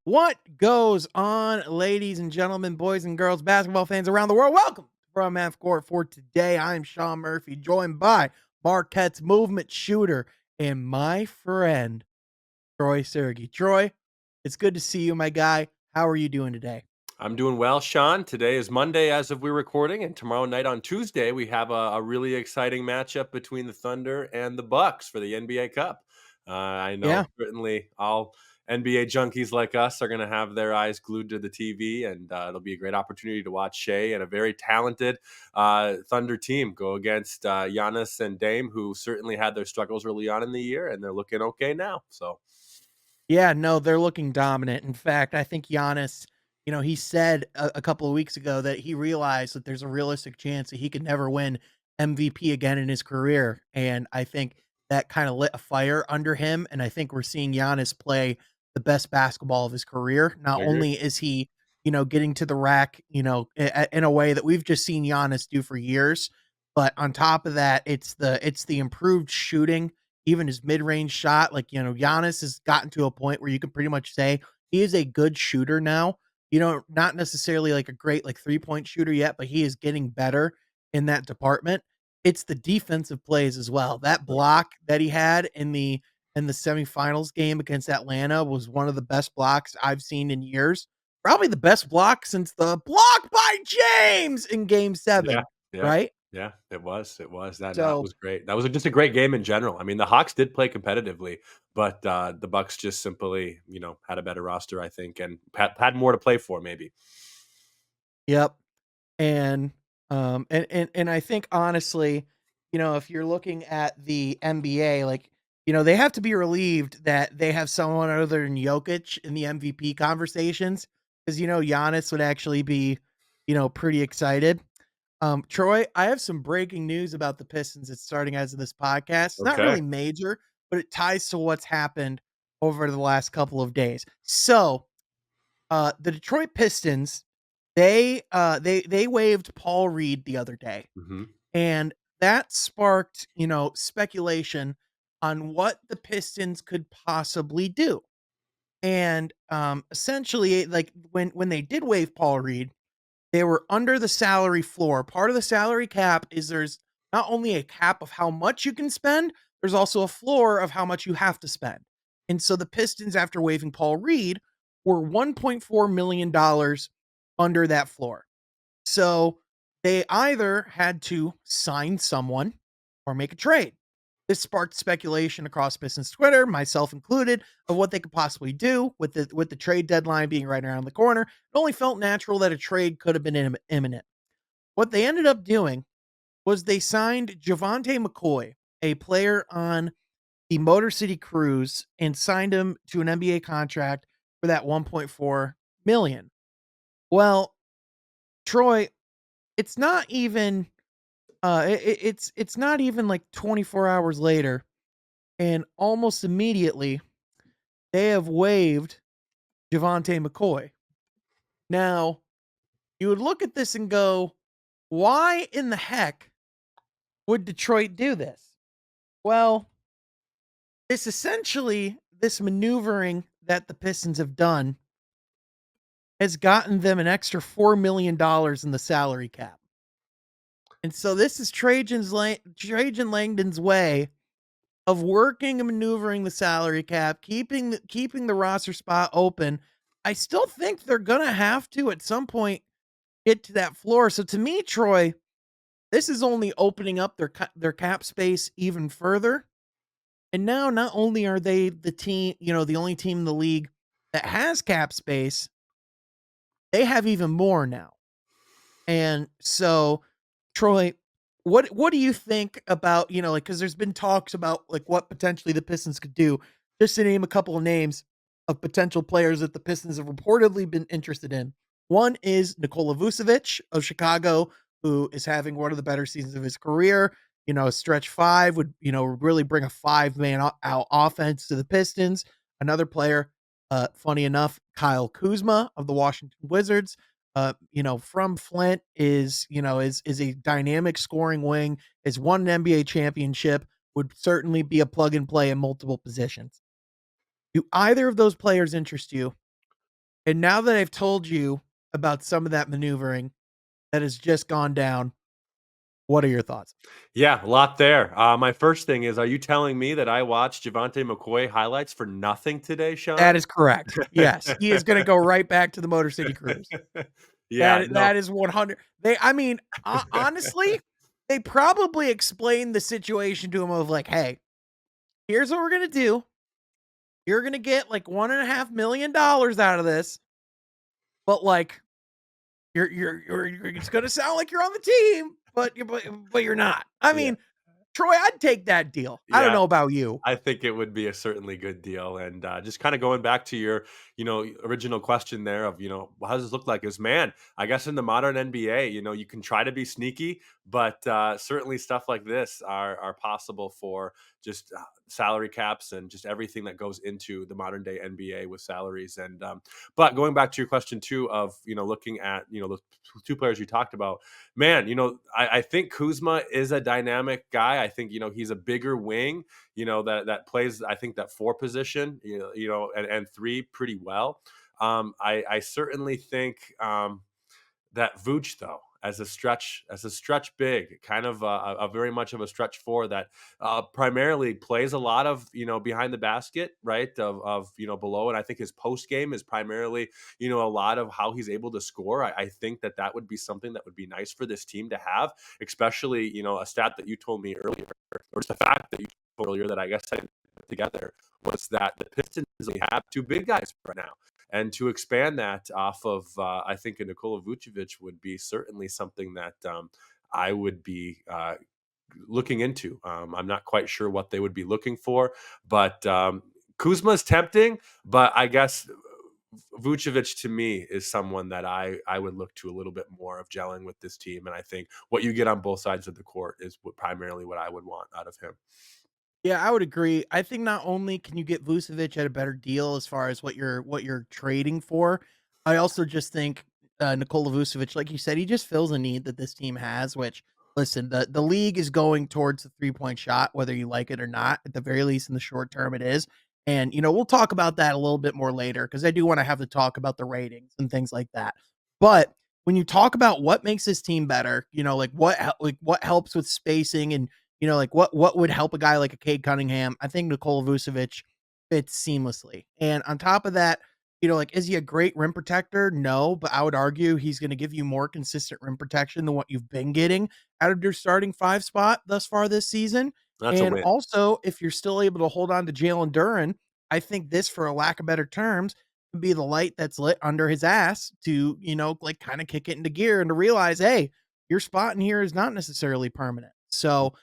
What goes on, ladies and gentlemen, boys and girls, basketball fans around the world? Welcome to From Half Court for today. I'm Sean Murphy, joined by Marquette's movement shooter and my friend, Troy Sergey. Troy, it's good to see you, my guy. How are you doing today? I'm doing well, Sean. Today is Monday as of we're recording, and tomorrow night on Tuesday we have a really exciting matchup between the Thunder and the Bucks for the NBA Cup. I know Yeah. certainly all NBA junkies like us are going to have their eyes glued to the TV, and it'll be a great opportunity to watch Shea and a very talented Thunder team go against Giannis and Dame, who certainly had their struggles early on in the year, and they're looking okay now. So. Yeah, no, they're looking dominant. In fact, I think Giannis, he said a couple of weeks ago that he realized that there's a realistic chance that he could never win MVP again in his career. And I think that kind of lit a fire under him. And I think we're seeing Giannis play the best basketball of his career. Not I agree. only is he, getting to the rack, in a way that we've just seen Giannis do for years, but on top of that, it's the improved shooting, even his mid-range shot, like, Giannis has gotten to a point where you can pretty much say he is a good shooter now. Not necessarily like a great like three-point shooter yet, but he is getting better in that department. It's the defensive plays as well. That block that he had in the semifinals game against Atlanta was one of the best blocks I've seen in years. Probably the best block since the block by James in game Yeah, 7, yeah, right? yeah, it was. That So was great. That was just a great game in general. I mean, the Hawks did play competitively, but, the Bucks just simply, had a better roster, I think, and had more to play for maybe. yep. And, and I think honestly, if you're looking at the NBA, like, they have to be relieved that they have someone other than Jokic in the MVP conversations, because Giannis would actually be, pretty excited. Troy, I have some breaking news about the Pistons that's starting as of this podcast. It's not Okay. really major, but it ties to what's happened over the last couple of days. So, the Detroit Pistons, they waived Paul Reed the other day, Mhm. and that sparked, speculation on what the Pistons could possibly do. And essentially, like when they did waive Paul Reed, they were under the salary floor. Part of the salary cap is there's not only a cap of how much you can spend, there's also a floor of how much you have to spend. And so the Pistons, after waiving Paul Reed, were $1.4 million dollars under that floor. So they either had to sign someone or make a trade. This sparked speculation across Pistons Twitter, myself included, of what they could possibly do with the trade deadline being right around the corner. It only felt natural that a trade could have been imminent. What they ended up doing was they signed Javante McCoy, a player on the Motor City Cruise, and signed him to an NBA contract for that 1.4 million. Well, Troy, it's not even it's not even like 24 hours later, and almost immediately they have waived Javante McCoy. Now, you would look at this and go, why in the heck would Detroit do this? Well, this maneuvering that the Pistons have done has gotten them an extra $4 million dollars in the salary cap. And so this is Trajan Langdon's way of working and maneuvering the salary cap, keeping the roster spot open. I still think they're gonna have to at some point get to that floor. So to me, Troy, this is only opening up their cap space even further. And now not only are they the team, the only team in the league that has cap space, they have even more now. And so, Troy, what do you think about, like, because there's been talks about like what potentially the Pistons could do. Just to name a couple of names of potential players that the Pistons have reportedly been interested in. One is Nikola Vucevic of Chicago, who is having one of the better seasons of his career. A stretch five would, really bring a five-man out offense to the Pistons. Another player, funny enough, Kyle Kuzma of the Washington Wizards, from Flint, is a dynamic scoring wing, has won an NBA championship, would certainly be a plug and play in multiple positions. Do either of those players interest you? And now that I've told you about some of that maneuvering that has just gone down, what are your thoughts? Yeah, a lot there. My first thing is, are you telling me that I watched Javante McCoy highlights for nothing today, That Sean? is correct. Yes, he is gonna go right back to the Motor City Cruise. Yeah, no. That is 100. They I mean, honestly, they probably explained the situation to him of like, "Hey, here's what we're gonna do. You're gonna get like $1.5 million out of this, but like you're it's gonna sound like you're on the team, but you're not." I Yeah, mean, Troy, I'd take that deal. I don't yeah. know about you. I think it would be a certainly good deal. And just kind of going back to your, original question there of, what does this look like? Is man, I guess in the modern NBA, you can try to be sneaky, but certainly stuff like this are possible for just salary caps and just everything that goes into the modern day NBA with salaries. And but going back to your question too of looking at the two players you talked about, man, I think Kuzma is a dynamic guy. I think he's a bigger wing that plays I think that four position and three pretty well. I certainly think that Vooch though as a stretch big kind of a very much of a stretch four that primarily plays a lot of behind the basket right of below, and I think his post game is primarily a lot of how he's able to score. I think that would be something that would be nice for this team to have, especially a stat that you told me earlier, or just a fact that you told earlier that I guess I didn't put together, was that the Pistons only have two big guys right now. And to expand that off of, I think a Nikola Vucevic would be certainly something that I would be looking into. I'm not quite sure what they would be looking for, but Kuzma's tempting. But I guess Vucevic to me is someone that I would look to a little bit more of gelling with this team. And I think what you get on both sides of the court is primarily what I would want out of him. Yeah, I would agree. I think not only can you get Vucevic at a better deal as far as what you're trading for, I also just think Nikola Vucevic, like you said, he just fills a need that this team has. Which, listen, the league is going towards the 3-point shot, whether you like it or not. At the very least, in the short term, it is. And we'll talk about that a little bit more later because I do want to have the talk about the ratings and things like that. But when you talk about what makes this team better, what helps with spacing and like what would help a guy like a Cade Cunningham? I think Nikola Vucevic fits seamlessly. And on top of that, like is he a great rim protector? No, but I would argue he's going to give you more consistent rim protection than what you've been getting out of your starting five spot thus far this season. That's a And win. also, if you're still able to hold on to Jalen Duren, I think this, for a lack of better terms, would be the light that's lit under his ass to, like kind of kick it into gear and to realize, hey, your spot in here is not necessarily permanent. So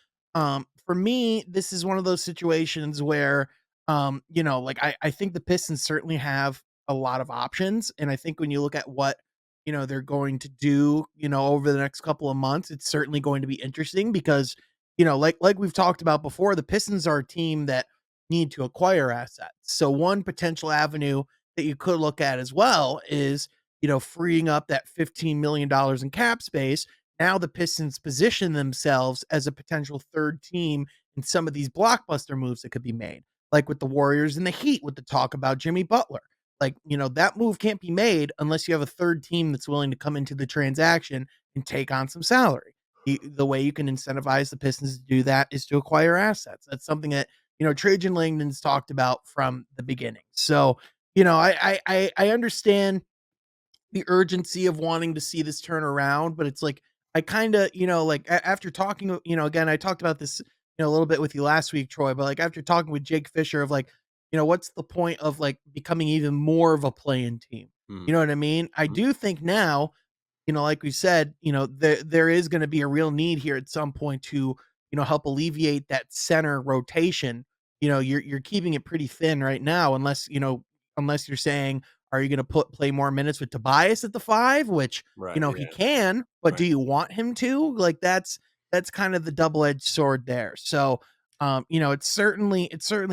for me, this is one of those situations where, like I think the Pistons certainly have a lot of options. And I think when you look at what, they're going to do, over the next couple of months, it's certainly going to be interesting because, like we've talked about before, the Pistons are a team that need to acquire assets. So one potential avenue that you could look at as well is, freeing up that $15 million in cap space. Now the Pistons position themselves as a potential third team in some of these blockbuster moves that could be made, like with the Warriors and the Heat, with the talk about Jimmy Butler. Like, that move can't be made unless you have a third team that's willing to come into the transaction and take on some salary. The way you can incentivize the Pistons to do that is to acquire assets. That's something that, Trajan Langdon's talked about from the beginning. So, I understand the urgency of wanting to see this turn around, but it's like I kind of, like after talking, again, I talked about this, a little bit with you last week, Troy, but like after talking with Jake Fisher of like, what's the point of like becoming even more of a play-in team? Mm, You know what I mean? I mm, do think now, like we said, there is going to be a real need here at some point to, help alleviate that center rotation. You're keeping it pretty thin right now, unless you're saying, are you going to play more minutes with Tobias at the five, which, right. he Yeah. can, but do Right. you want him to? Like that's kind of the double-edged sword there. So, it's certainly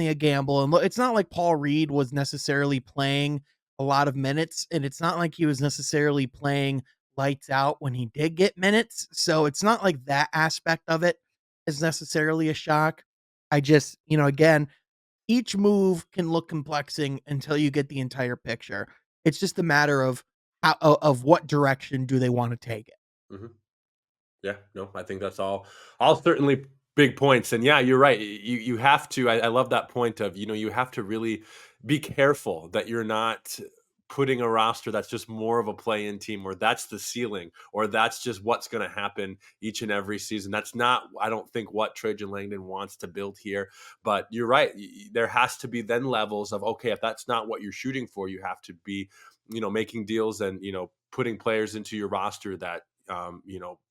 a gamble. And it's not like Paul Reed was necessarily playing a lot of minutes, and it's not like he was necessarily playing lights out when he did get minutes. So it's not like that aspect of it is necessarily a shock. I just, again, each move can look complexing until you get the entire picture. It's just a matter of of what direction do they wanna take it. Mhm. Yeah, no, I think that's all certainly big points. And yeah, you're right. You have to. I love that point of, you have to really be careful that you're not putting a roster that's just more of a play-in team, or that's the ceiling, or that's just what's going to happen each and every season. That's not, I don't think, what Trajan Langdon wants to build here. But you're right. There has to be then levels of, okay, if that's not what you're shooting for, you have to be, making deals and putting players into your roster that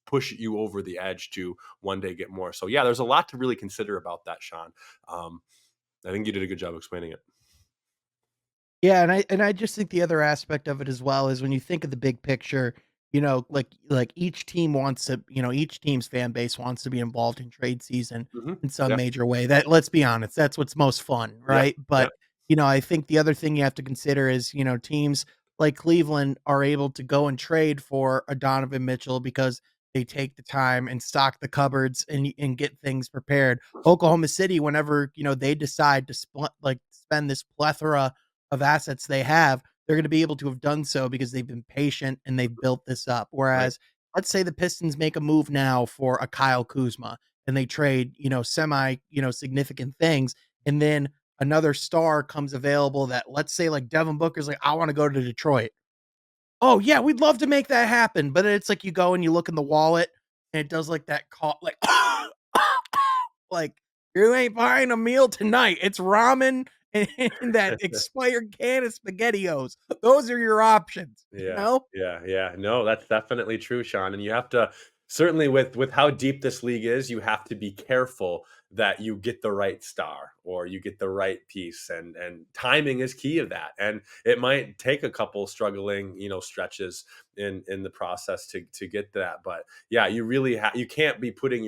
push you over the edge to one day get more. So yeah, there's a lot to really consider about that, Sean. Um, I think you did a good job explaining it. Yeah, and I just think the other aspect of it as well is when you think of the big picture, like each team wants to, each team's fan base wants to be involved in trade season Hmm. in some Yeah. major way. That let's be honest, that's what's most fun, Yep. right? But, Yep. I think the other thing you have to consider is, teams like Cleveland are able to go and trade for a Donovan Mitchell because they take the time and stock the cupboards and get things prepared. Oklahoma City, whenever, they decide to spend this plethora of assets they have, they're going to be able to have done so because they've been patient and they've built this up. Right. Whereas, let's say the Pistons make a move now for a Kyle Kuzma and they trade, semi, significant things, and then another star comes available that, let's say, like Devin Booker's like, I want to go to Detroit. Oh yeah, we'd love to make that happen, but it's like you go and you look in the wallet and it does like that call, like like, "You ain't buying a meal tonight. It's ramen and that expired can of SpaghettiOs. Those are your options," you Yeah, know? yeah, yeah. No, that's definitely true, Sean. And you have to, certainly, with how deep this league is, you have to be careful that you get the right star or you get the right piece, and timing is key of that. And it might take a couple struggling, stretches in the process to get that. But yeah, you can't be putting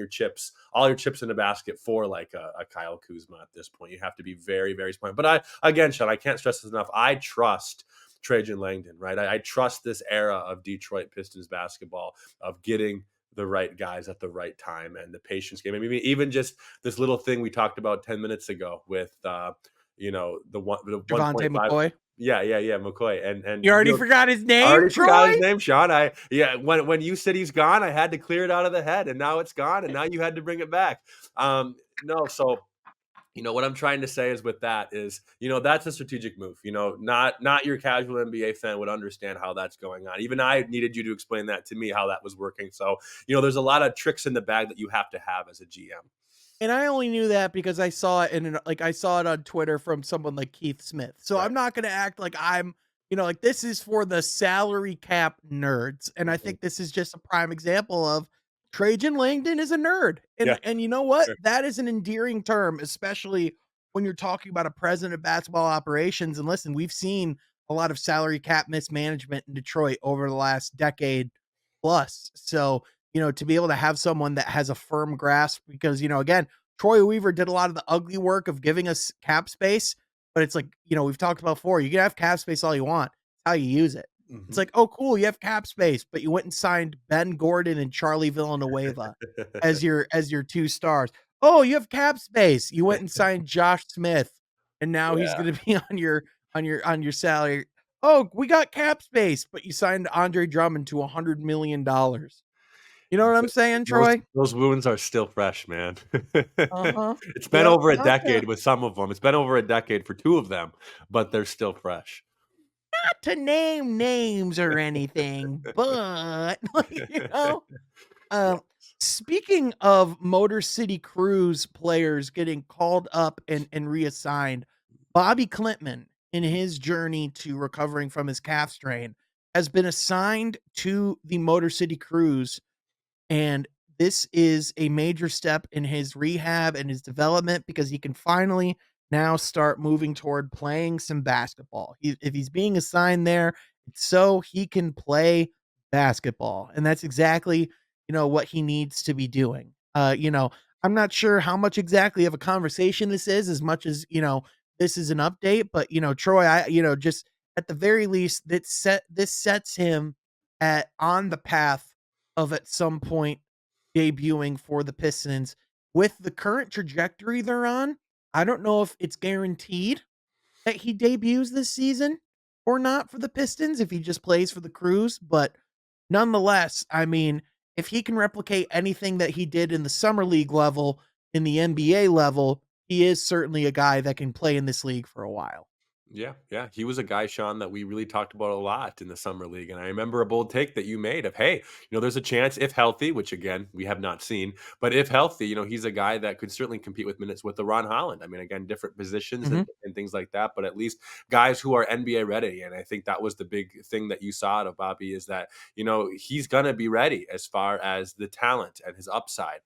all your chips in a basket for like a Kyle Kuzma at this point. You have to be very, very smart. But again, Sean, I can't stress this enough. I trust Trajan Langdon, right? I trust this era of Detroit Pistons basketball of getting the right guys at the right time and the patience game. I mean, even just this little thing we talked about 10 minutes ago with, the Javante 1.5. McCoy. Yeah, yeah, yeah, McCoy, You already forgot his I name, already forgot Troy? his name, Sean. Yeah, when you said he's gone, I had to clear it out of the head, and now it's gone, and now you had to bring it back. No, so what I'm trying to say is with that is, that's a strategic move. Not your casual NBA fan would understand how that's going on. Even I needed you to explain that to me, how that was working. So, there's a lot of tricks in the bag that you have to have as a GM. And I only knew that because I saw it I saw it on Twitter from someone like Keith Smith. So Right. I'm not gonna act like I'm, like this is for the salary cap nerds. And I Mhm. think this is just a prime example of Trajan Langdon is a nerd. Yeah. And you know what? Sure. That is an endearing term, especially when you're talking about a president of basketball operations. And listen, we've seen a lot of salary cap mismanagement in Detroit over the last decade plus. So, to be able to have someone that has a firm grasp because, again, Troy Weaver did a lot of the ugly work of giving us cap space, but it's like, we've talked about before, you can have cap space all you want. It's how you use it. It's Mhm. like, oh, cool, you have cap space, but you went and signed Ben Gordon and Charlie Villanueva as your two stars. Oh, you have cap space. You went and signed Josh Smith, and now he's Yeah. gonna be on your salary. Oh, we got cap space, but you signed Andre Drummond to $100 million. You know what I'm Th saying, those Troy? those wounds are still fresh, man. Uh-huh. It's been Yep. over a Not decade with some of them. It's been over a decade for 2 of them, but they're still fresh. to name names or anything, but like, Yeah. um, speaking of Motor City Cruise players getting called up and reassigned, Bobby Klintman, in his journey to recovering from his calf strain, has been assigned to the Motor City Cruise. And this is a major step in his rehab and his development because he can finally now start moving toward playing some basketball. If he's being assigned there, it's so he can play basketball. And that's exactly, what he needs to be doing. I'm not sure how much exactly of a conversation this is, as much as, this is an update, but, Troy, just at the very least, this sets him on the path of at some point debuting for the Pistons. With the current trajectory they're on, I don't know if it's guaranteed that he debuts this season, or not for the Pistons if he just plays for the Crews, but nonetheless, I mean, if he can replicate anything that he did in the summer league level, in the NBA level, he is certainly a guy that can play in this league for a while. Yeah, yeah. He was a guy, Sean, that we really talked about a lot in the summer league. And I remember a bold take that you made of, hey, there's a chance if healthy, which again, we have not seen, but if healthy, he's a guy that could certainly compete with minutes with the Ron Holland. I mean, again, different positions Mhm. and things like that, but at least guys who are NBA ready. And I think that was the big thing that you saw out of Bobby is that, he's going to be ready as far as the talent and his upside.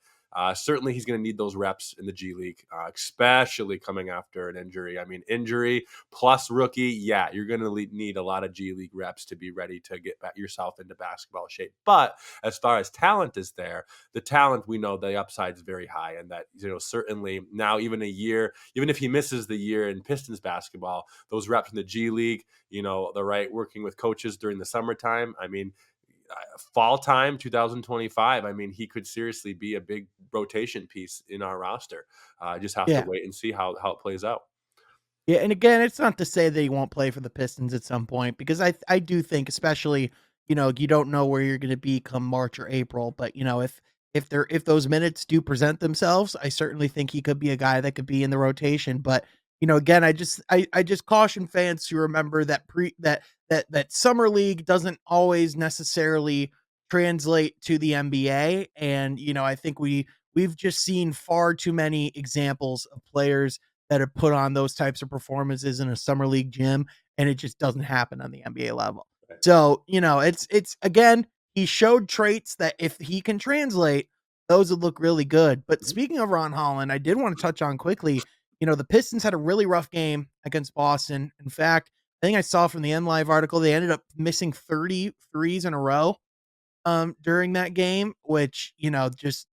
Certainly, he's going to need those reps in the G League, especially coming after an injury. I mean, injury plus rookie, yeah, you're going to need a lot of G League reps to be ready to get yourself into basketball shape. But as far as talent is there, the talent we know the upside is very high, and that certainly now even a year, even if he misses the year in Pistons basketball, those reps in the G League, the right working with coaches during the summertime. I mean, fall time 2025, I mean, he could seriously be a big rotation piece in our roster. Just have to Yeah. wait and see how it plays out. Yeah, and again, it's not to say that he won't play for the Pistons at some point because I do think especially, you don't know where you're gonna be come March or April, but if those minutes do present themselves, I certainly think he could be a guy that could be in the rotation. But, again, I just caution fans to remember that that summer league doesn't always necessarily translate to the NBA. And, I think we've just seen far too many examples of players that have put on those types of performances in a summer league gym, and it just doesn't happen on the NBA level. So, it's again, he showed traits that if he can translate, those would look really good. But Mhm. speaking of Ron Holland, I did want to touch on quickly, the Pistons had a really rough game against Boston. In fact, I think I saw from the N Live article, they ended up missing 30 threes in a row during that game, which, just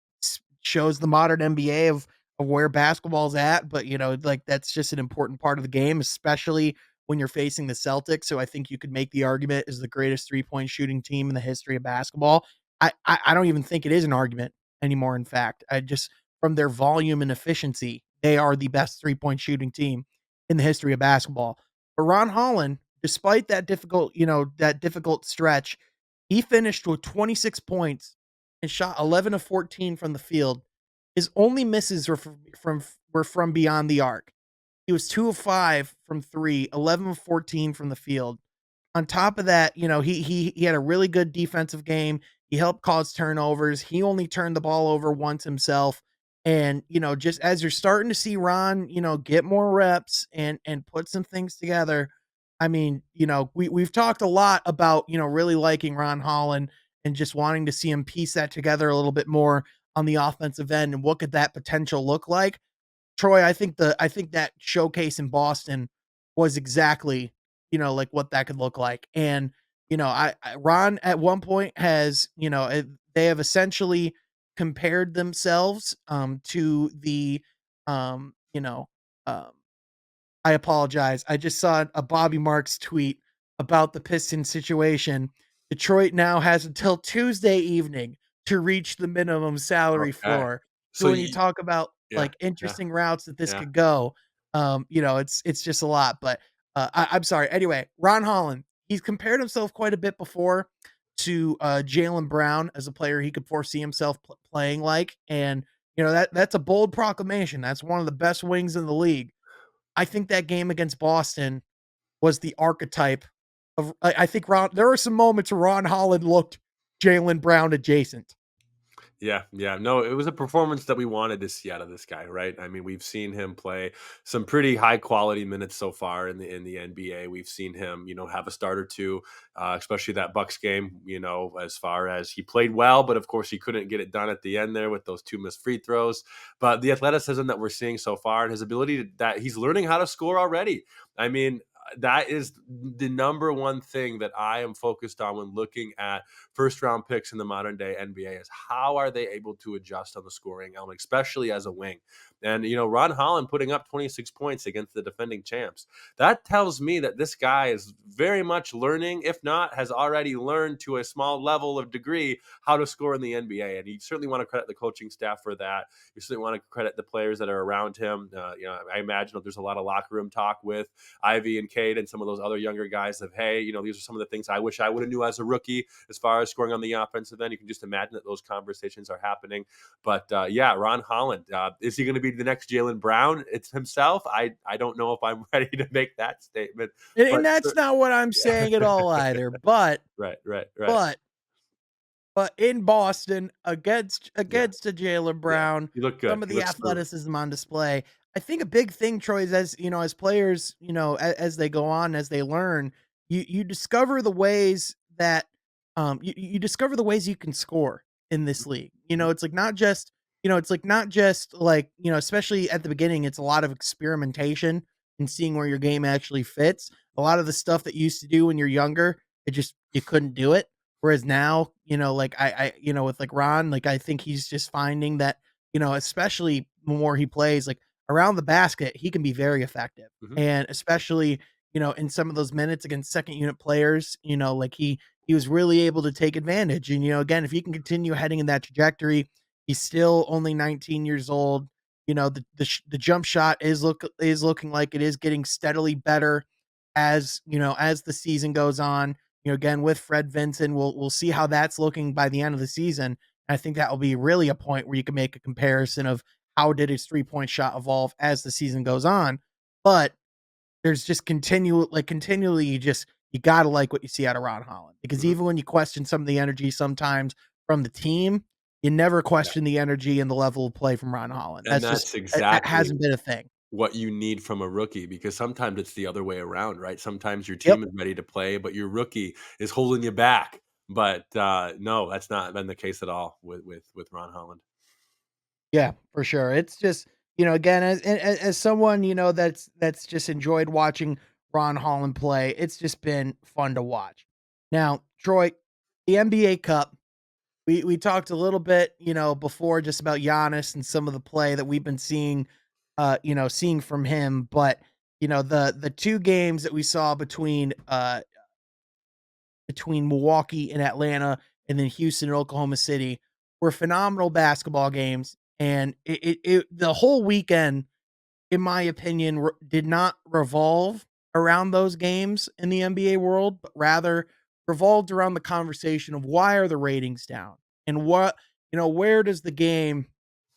shows the modern NBA of where basketball's at. But, like that's just an important part of the game, especially when you're facing the Celtics. So I think you could make the argument is the greatest 3-point shooting team in the history of basketball. I don't even think it is an argument anymore. In fact, I just from their volume and efficiency, they are the best 3-point shooting team in the history of basketball. But Ron Holland, despite that difficult stretch, he finished with 26 points and shot 11 of 14 from the field. His only misses were from beyond the arc. He was 2 of 5 from 3, 11 of 14 from the field. On top of that, he had a really good defensive game. He helped cause turnovers. He only turned the ball over once himself. And, just as you're starting to see Ron, get more reps and put some things together. I mean, we've talked a lot about, really liking Ron Holland and just wanting to see him piece that together a little bit more on the offensive end and what could that potential look like. Troy, I think that showcase in Boston was exactly, like what that could look like. And, Ron at one point has, they have essentially compared themselves to the um, you know, um I apologize. I just saw a Bobby Marks tweet about the Pistons situation. Detroit now has until Tuesday evening to reach the minimum salary Okay. floor. So So when you talk about yeah, like yeah, interesting routes that this yeah. could go, it's just a lot. But I'm sorry. Anyway, Ron Holland, he's compared himself quite a bit before to Jalen Brown as a player he could foresee himself playing like, and that's a bold proclamation. That's one of the best wings in the league. I think that game against Boston was the archetype of I think Ron there were some moments where Ron Holland looked Jalen Brown adjacent. Yeah, yeah. No, it was a performance that we wanted to see out of this guy, right? I mean, we've seen him play some pretty high quality minutes so far in the NBA. We've seen him, have a start or two, especially that Bucks game. As far as he played well, but of course he couldn't get it done at the end there with those two missed free throws. But the athleticism that we're seeing so far and his ability that he's learning how to score already. I mean, that is the number one thing that I am focused on when looking at first round picks in the modern day NBA is how are they able to adjust on the scoring element, especially as a wing. And, Ron Holland putting up 26 points against the defending champs. That tells me that this guy is very much learning, if not has already learned to a small level of degree how to score in the NBA. And you certainly want to credit the coaching staff for that. You certainly want to credit the players that are around him. I imagine that there's a lot of locker room talk with Ivy and Cade and some of those other younger guys of, hey, these are some of the things I wish I would have knew as a rookie as far as scoring on the offensive end. You can just imagine that those conversations are happening. But yeah, Ron Holland, is he going to be the next Jalen Brown? It's himself. I don't know if I'm ready to make that statement, And but that's not what I'm yeah. saying at all either, but Right, right, right. but But in Boston, Yeah, against a Jaylen yeah. Brown, He looked some good. of He the looked smooth. athleticism on display. I think a big thing, Troy, is as players, as they go on, as they learn, you discover the ways that you discover the ways you can score in this league. Mhm. It's like not just it's like not just like, especially at the beginning, it's a lot of experimentation and seeing where your game actually fits. A lot of the stuff that you used to do when you're younger, you couldn't do it. Whereas now, like with like Ron, like I think he's just finding that, especially the more he plays, like around the basket, he can be very effective. Mhm. And especially, in some of those minutes against second unit players, like he was really able to take advantage. And, again, if he can continue heading in that trajectory, he's still only 19 years old. The jump shot is looking like it is getting steadily better as the season goes on. Again with Fred Vinson, we'll see how that's looking by the end of the season. I think that will be really a point where you can make a comparison of how did his 3-point shot evolve as the season goes on. But there's just continually you gotta like what you see out of Ron Holland because Mhm. even when you question some of the energy sometimes from the team, you never Yeah. question the energy and the level of play from Ron Holland. And That's just that's that exactly hasn't been a thing. what you need from a rookie, because sometimes it's the other way around, right? Sometimes your Yep. team is ready to play, but your rookie is holding you back. But no, that's not been the case at all with Ron Holland. Yeah, for sure. It's just, again, as someone, that's just enjoyed watching Ron Holland play, it's just been fun to watch. Now, Troy, the NBA Cup, we talked a little bit, before just about Giannis and some of the play that we've been seeing from him, but the two games that we saw between Milwaukee and Atlanta, and then Houston and Oklahoma City were phenomenal basketball games. And the whole weekend, in my opinion, did not revolve around those games in the NBA world, but rather revolved around the conversation of why are the ratings down and where does the game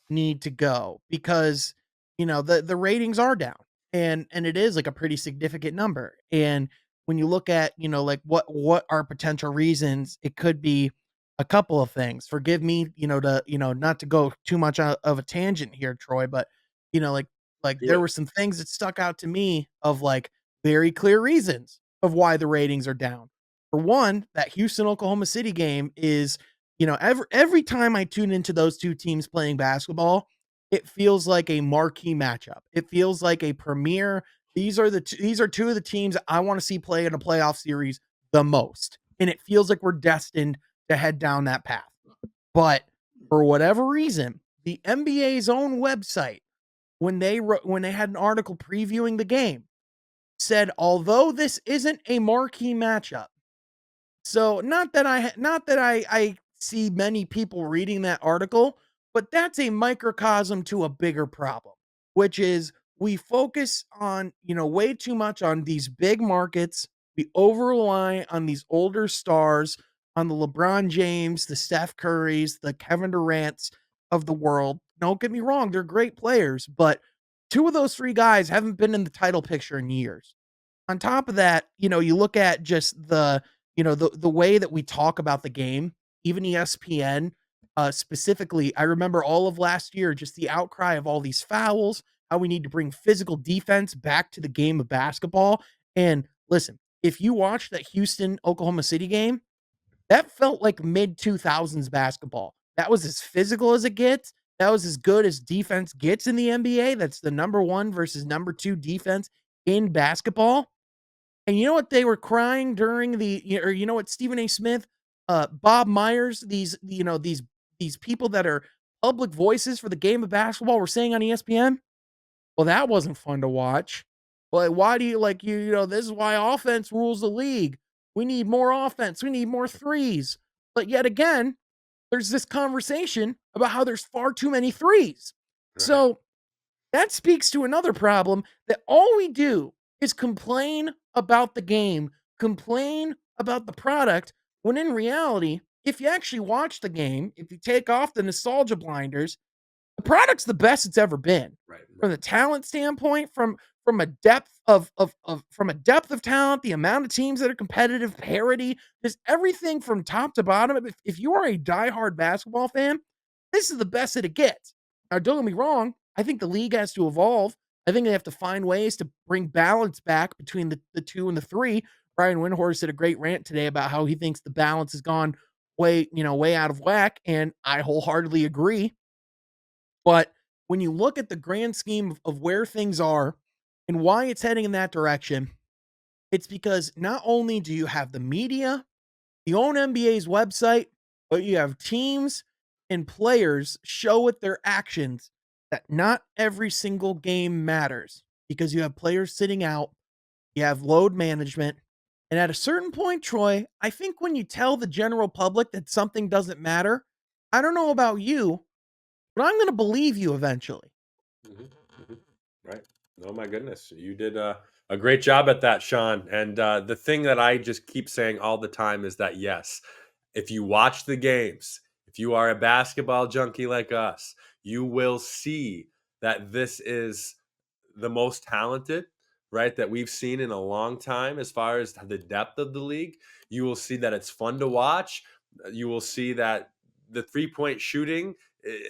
need to go because the ratings are down and it is like a pretty significant number. And when you look at like what are potential reasons, it could be a couple of things. Forgive me, to not to go too much of a tangent here, Troy, but like Do there it. were some things that stuck out to me of like very clear reasons of why the ratings are down. For one, that Houston Oklahoma City game is every time I tune into those two teams playing basketball, it feels like a marquee matchup. It feels like a premier. These are two of the teams I want to see play in a playoff series the most. And it feels like we're destined to head down that path. But for whatever reason, the NBA's own website, when they had an article previewing the game, said although this isn't a marquee matchup, so not that I see many people reading that article, but that's a microcosm to a bigger problem, which is we focus on, way too much on these big markets. We over rely on these older stars, on the LeBron James, the Steph Currys, the Kevin Durant's of the world. Don't get me wrong, they're great players, but two of those three guys haven't been in the title picture in years. On top of that, you look at just the way that we talk about the game, even ESPN, specifically, I remember all of last year, just the outcry of all these fouls, how we need to bring physical defense back to the game of basketball. And listen, if you watch that Houston Oklahoma City game, that felt like mid 2000s basketball. That was as physical as it gets. That was as good as defense gets in the NBA. That's the number 1 versus number 2 defense in basketball. And you know what they were crying during or you know what Stephen A. Smith, Bob Myers, these people that are public voices for the game of basketball were saying on ESPN? Well, that wasn't fun to watch. Well, like, why do you like you know, this is why offense rules the league. We need more offense. We need more threes. But yet again, there's this conversation about how there's far too many threes. Right. So that speaks to another problem that all we do is complain about the game, complain about the product, when in reality, if you actually watch the game, if you take off the nostalgia blinders, the product's the best it's ever been. Right. From the talent standpoint, from a depth of from a depth of talent, the amount of teams that are competitive, parity, just everything from top to bottom. If you are a diehard basketball fan, this is the best that it gets. Now, don't get me wrong. I think the league has to evolve. I think they have to find ways to bring balance back between the two and the three. Brian Windhorst did a great rant today about how he thinks the balance has gone way out of whack, and I wholeheartedly agree. But when you look at the grand scheme of where things are and why it's heading in that direction, it's because not only do you have the media, you own NBA's website, but you have teams and players show with their actions that not every single game matters because you have players sitting out, you have load management. And at a certain point, Troy, I think when you tell the general public that something doesn't matter, I don't know about you, but I'm going to believe you eventually. Mhm, mhm. Right. Oh my goodness, you did a great job at that, Sean. And the thing that I just keep saying all the time is that yes, if you watch the games, if you are a basketball junkie like us, you will see that this is the most talented, right, that we've seen in a long time as far as the depth of the league. You will see that it's fun to watch. You will see that the three-point shooting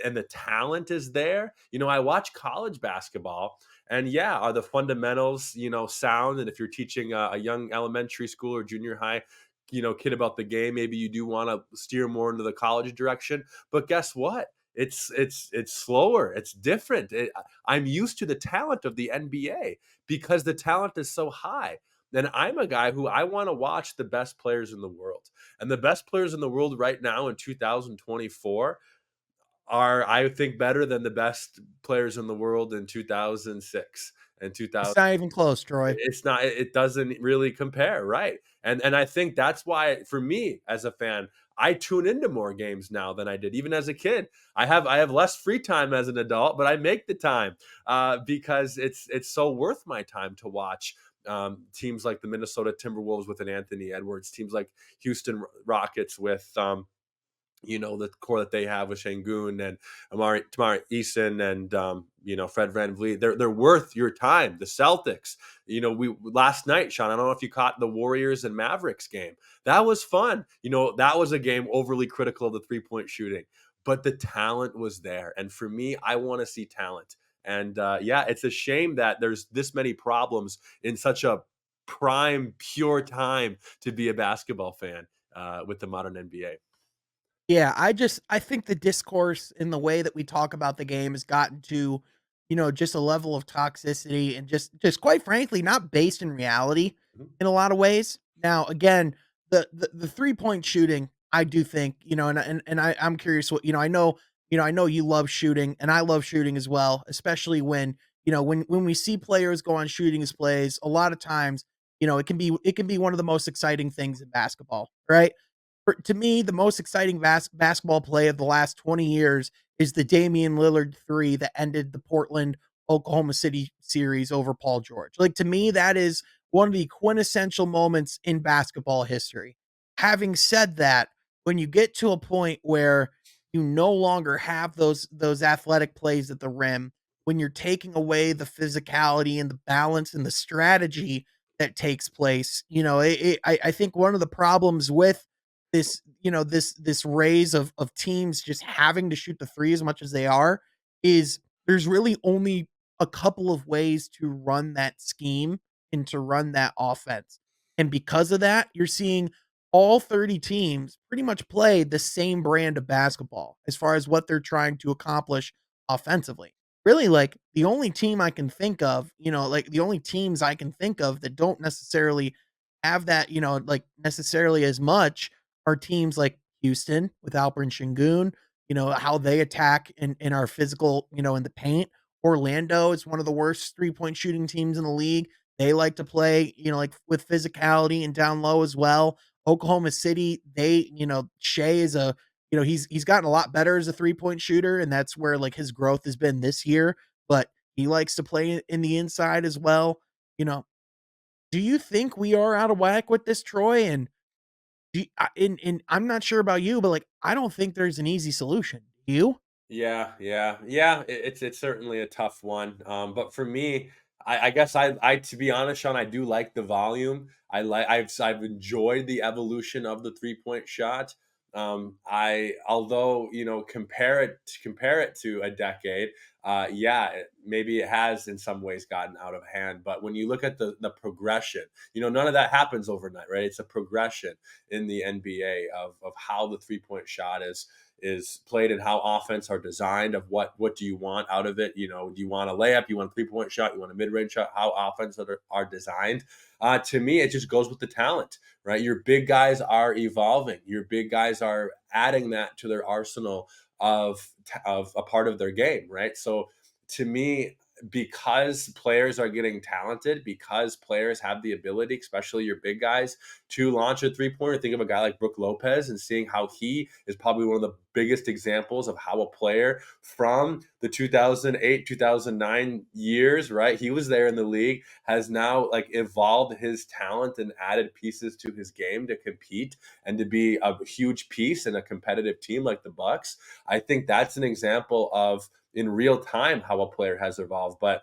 and the talent is there. I watch college basketball and yeah, are the fundamentals, sound? And if you're teaching a young elementary school or junior high, kid about the game, maybe you do want to steer more into the college direction. But guess what? It's slower. It's different. I'm used to the talent of the NBA because the talent is so high. And I'm a guy who I want to watch the best players in the world. And the best players in the world right now in 2024 are, I think, better than the best players in the world in 2006 and It's 2000. not even close, Troy. It's not, it doesn't really compare, right? And I think that's why for me as a fan, I tune into more games now than I did even as a kid. I have less free time as an adult, but I make the time because it's so worth my time to watch teams like the Minnesota Timberwolves with an Anthony Edwards, teams like Houston Rockets with the core that they have with Shangun and Tamari Eason and Fred VanVleet. They're worth your time. The Celtics. We last night, Sean. I don't know if you caught the Warriors and Mavericks game. That was fun. That was a game overly critical of the 3-point shooting, but the talent was there. And for me, I want to see talent. And yeah, it's a shame that there's this many problems in such a prime, pure time to be a basketball fan with the modern NBA. Yeah, I think the discourse in the way that we talk about the game has gotten to, just a level of toxicity and just quite frankly not based in reality Mhm. in a lot of ways. Now, again, the 3-point shooting, I do think, I'm curious what, I know you love shooting and I love shooting as well, especially when, when we see players go on shooting displays, a lot of times, it can be one of the most exciting things in basketball, right? To me, the most exciting basketball play of the last 20 years is the Damian Lillard three that ended the Portland Oklahoma City series over Paul George. Like, to me, that is one of the quintessential moments in basketball history. Having said that, when you get to a point where you no longer have those athletic plays at the rim, when you're taking away the physicality and the balance and the strategy that takes place, I think one of the problems with this raise of teams just having to shoot the three as much as they are is there's really only a couple of ways to run that scheme and to run that offense. And because of that, you're seeing all 30 teams pretty much play the same brand of basketball as far as what they're trying to accomplish offensively. Really, like the only team I can think of, like the only teams I can think of that don't necessarily have that, like necessarily as much are teams like Houston with Alperen Şengün, how they attack in our physical, in the paint. Orlando is one of the worst three-point shooting teams in the league. They like to play, like with physicality and down low as well. Oklahoma City, Shea is he's gotten a lot better as a three-point shooter, and that's where like his growth has been this year, but he likes to play in the inside as well. You know, do you think we are out of whack with this, Troy? And and I'm not sure about you, but like I don't think there's an easy solution. Do you? Yeah. It's certainly a tough one. But for me, I guess I to be honest, Sean, I do like the volume. I've enjoyed the evolution of the 3 point shot. I although compare it to a decade, yeah, maybe it has in some ways gotten out of hand. But when you look at the progression, none of that happens overnight, right? It's a progression in the NBA of how the 3 point shot is played and how offense are designed of what do you want out of it. Do you want a layup, you want a 3 point shot, you want a mid-range shot, how offense are designed. To me it just goes with the talent, right? Your big guys are evolving, your big guys are adding that to their arsenal of a part of their game, right? So to me, because players are getting talented, because players have the ability, especially your big guys, to launch a 3 pointer. Think of a guy like Brook Lopez and seeing how he is probably one of the biggest examples of how a player from the 2008, 2009 years, right? He was there in the league, has now like evolved his talent and added pieces to his game to compete and to be a huge piece in a competitive team like the Bucks. I think that's an example of in real time how a player has evolved. But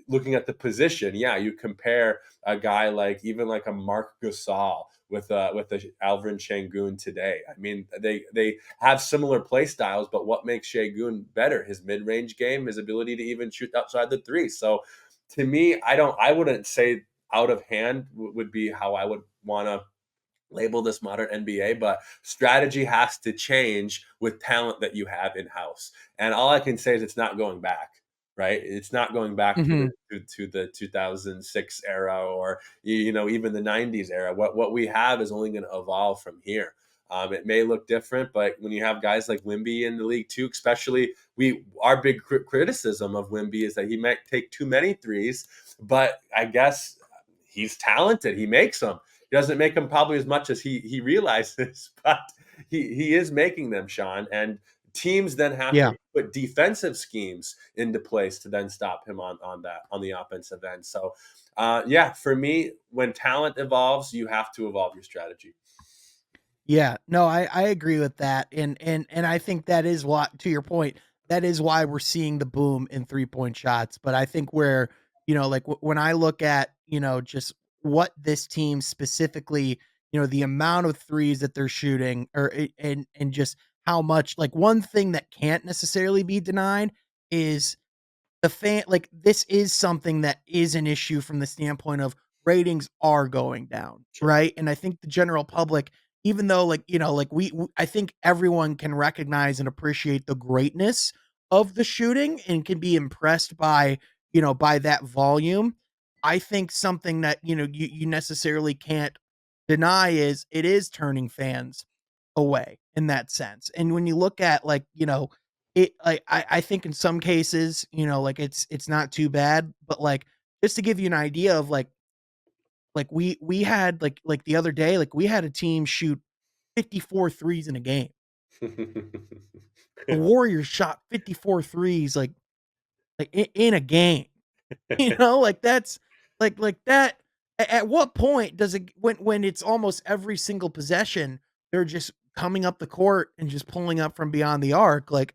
looking at the position, yeah, you compare a guy like even like a Mark Gasol with a Alvin Şengün today. I mean, they have similar play styles, but what makes Şengün better? His mid range game, his ability to even shoot outside the three. So to me, I wouldn't say out of hand would be how I would want to label this modern NBA, but strategy has to change with talent that you have in house. And all I can say is it's not going back, right? It's not going back to Mhm. the 2006 era or even the 90s era. What we have is only going to evolve from here. It may look different, but when you have guys like Wimby in the league too, especially our big criticism of Wimby is that he might take too many threes, but I guess he's talented. He makes them. He doesn't make them probably as much as he realizes, but he is making them, Sean. And teams then have to Yeah. put defensive schemes into place to then stop him on the offensive end. So, yeah, for me, when talent evolves, you have to evolve your strategy. Yeah, no, I agree with that, and I think that is what to your point, that is why we're seeing the boom in 3-point shots, but I think where, like, when I look at, just what this team specifically, the amount of threes that they're shooting or and just how much like, one thing that can't necessarily be denied is the fan like, this is something that is an issue from the standpoint of ratings are going down, Sure. right? And I think the general public, even though, like, like, I think everyone can recognize and appreciate the greatness of the shooting and can be impressed by, by that volume. I think something that, you necessarily can't deny is it is turning fans away in that sense. And when you look at, like, I think in some cases, like, it's not too bad, but, like, just to give you an idea of, we had, the other day, like, we had a team shoot 54 threes in a game. The Warriors shot 54 threes, like, in a game, like, that's like, that at what point does it when it's almost every single possession, they're just coming up the court and just pulling up from beyond the arc, like,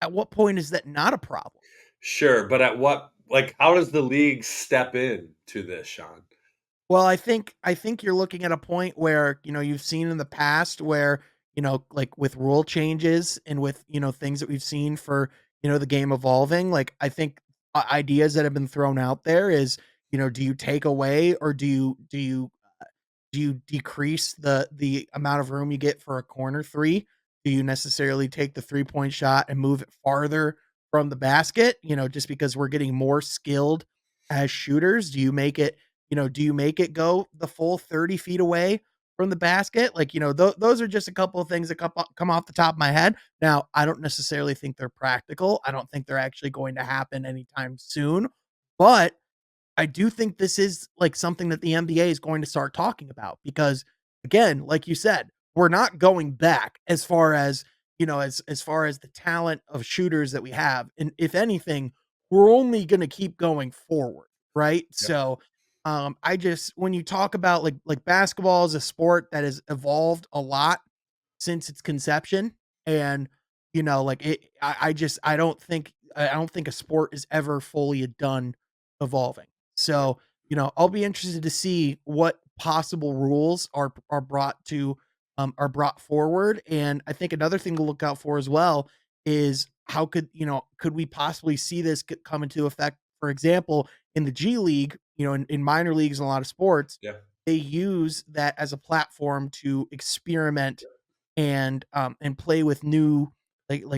at what point is that not a problem? Sure, but at what like how does the league step in to this, Sean? Well, I think you're looking at a point where, you've seen in the past where, like with rule changes and with, things that we've seen for, the game evolving, like I think ideas that have been thrown out there is, do you take away or do you decrease the amount of room you get for a corner three? Do you necessarily take the 3-point shot and move it farther from the basket, just because we're getting more skilled as shooters? Do you make it go the full 30 feet away? from the basket. Like, those are just a couple of things that come off the top of my head. Now, I don't necessarily think they're practical. I don't think they're actually going to happen anytime soon, but I do think this is like something that the NBA is going to start talking about because again, like you said, we're not going back as far as, as far as the talent of shooters that we have. And if anything, we're only going to keep going forward, right? Yep. So, I just when you talk about like basketball is a sport that has evolved a lot since its conception, and like I don't think a sport is ever fully done evolving. So, I'll be interested to see what possible rules are brought forward. And I think another thing to look out for as well is how could we possibly see this come into effect? For example, in the G League, in minor leagues and a lot of sports, Yeah. they use that as a platform to experiment and play with new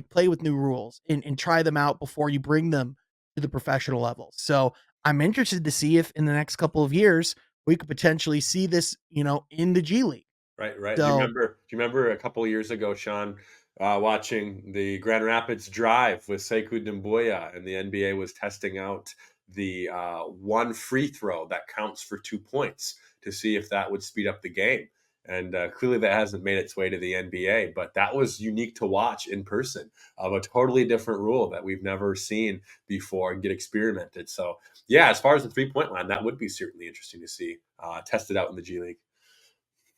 play with new rules and try them out before you bring them to the professional level. So I'm interested to see if in the next couple of years we could potentially see this, in the G League. Right, right. So Do you remember a couple of years ago, Sean, watching the Grand Rapids Drive with Sekou Doumbouya, and the NBA was testing out the one free throw that counts for 2 points to see if that would speed up the game. And clearly, that hasn't made its way to the NBA, but that was unique to watch in person of a totally different rule that we've never seen before and get experimented. So, yeah, as far as the 3 point line, that would be certainly interesting to see tested out in the G League.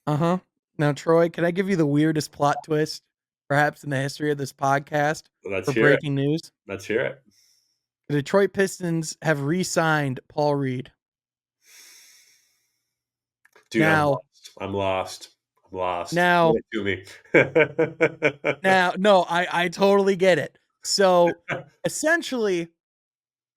uh-huh. Now, Troy, can I give you the weirdest plot twist perhaps in the history of this podcast Let's for hear it. breaking news? Let's hear it. The Detroit Pistons have re-signed Paul Reed. Dude, I'm Now, lost. I'm lost. I'm lost. Give now, it to me. no, I totally get it. So essentially,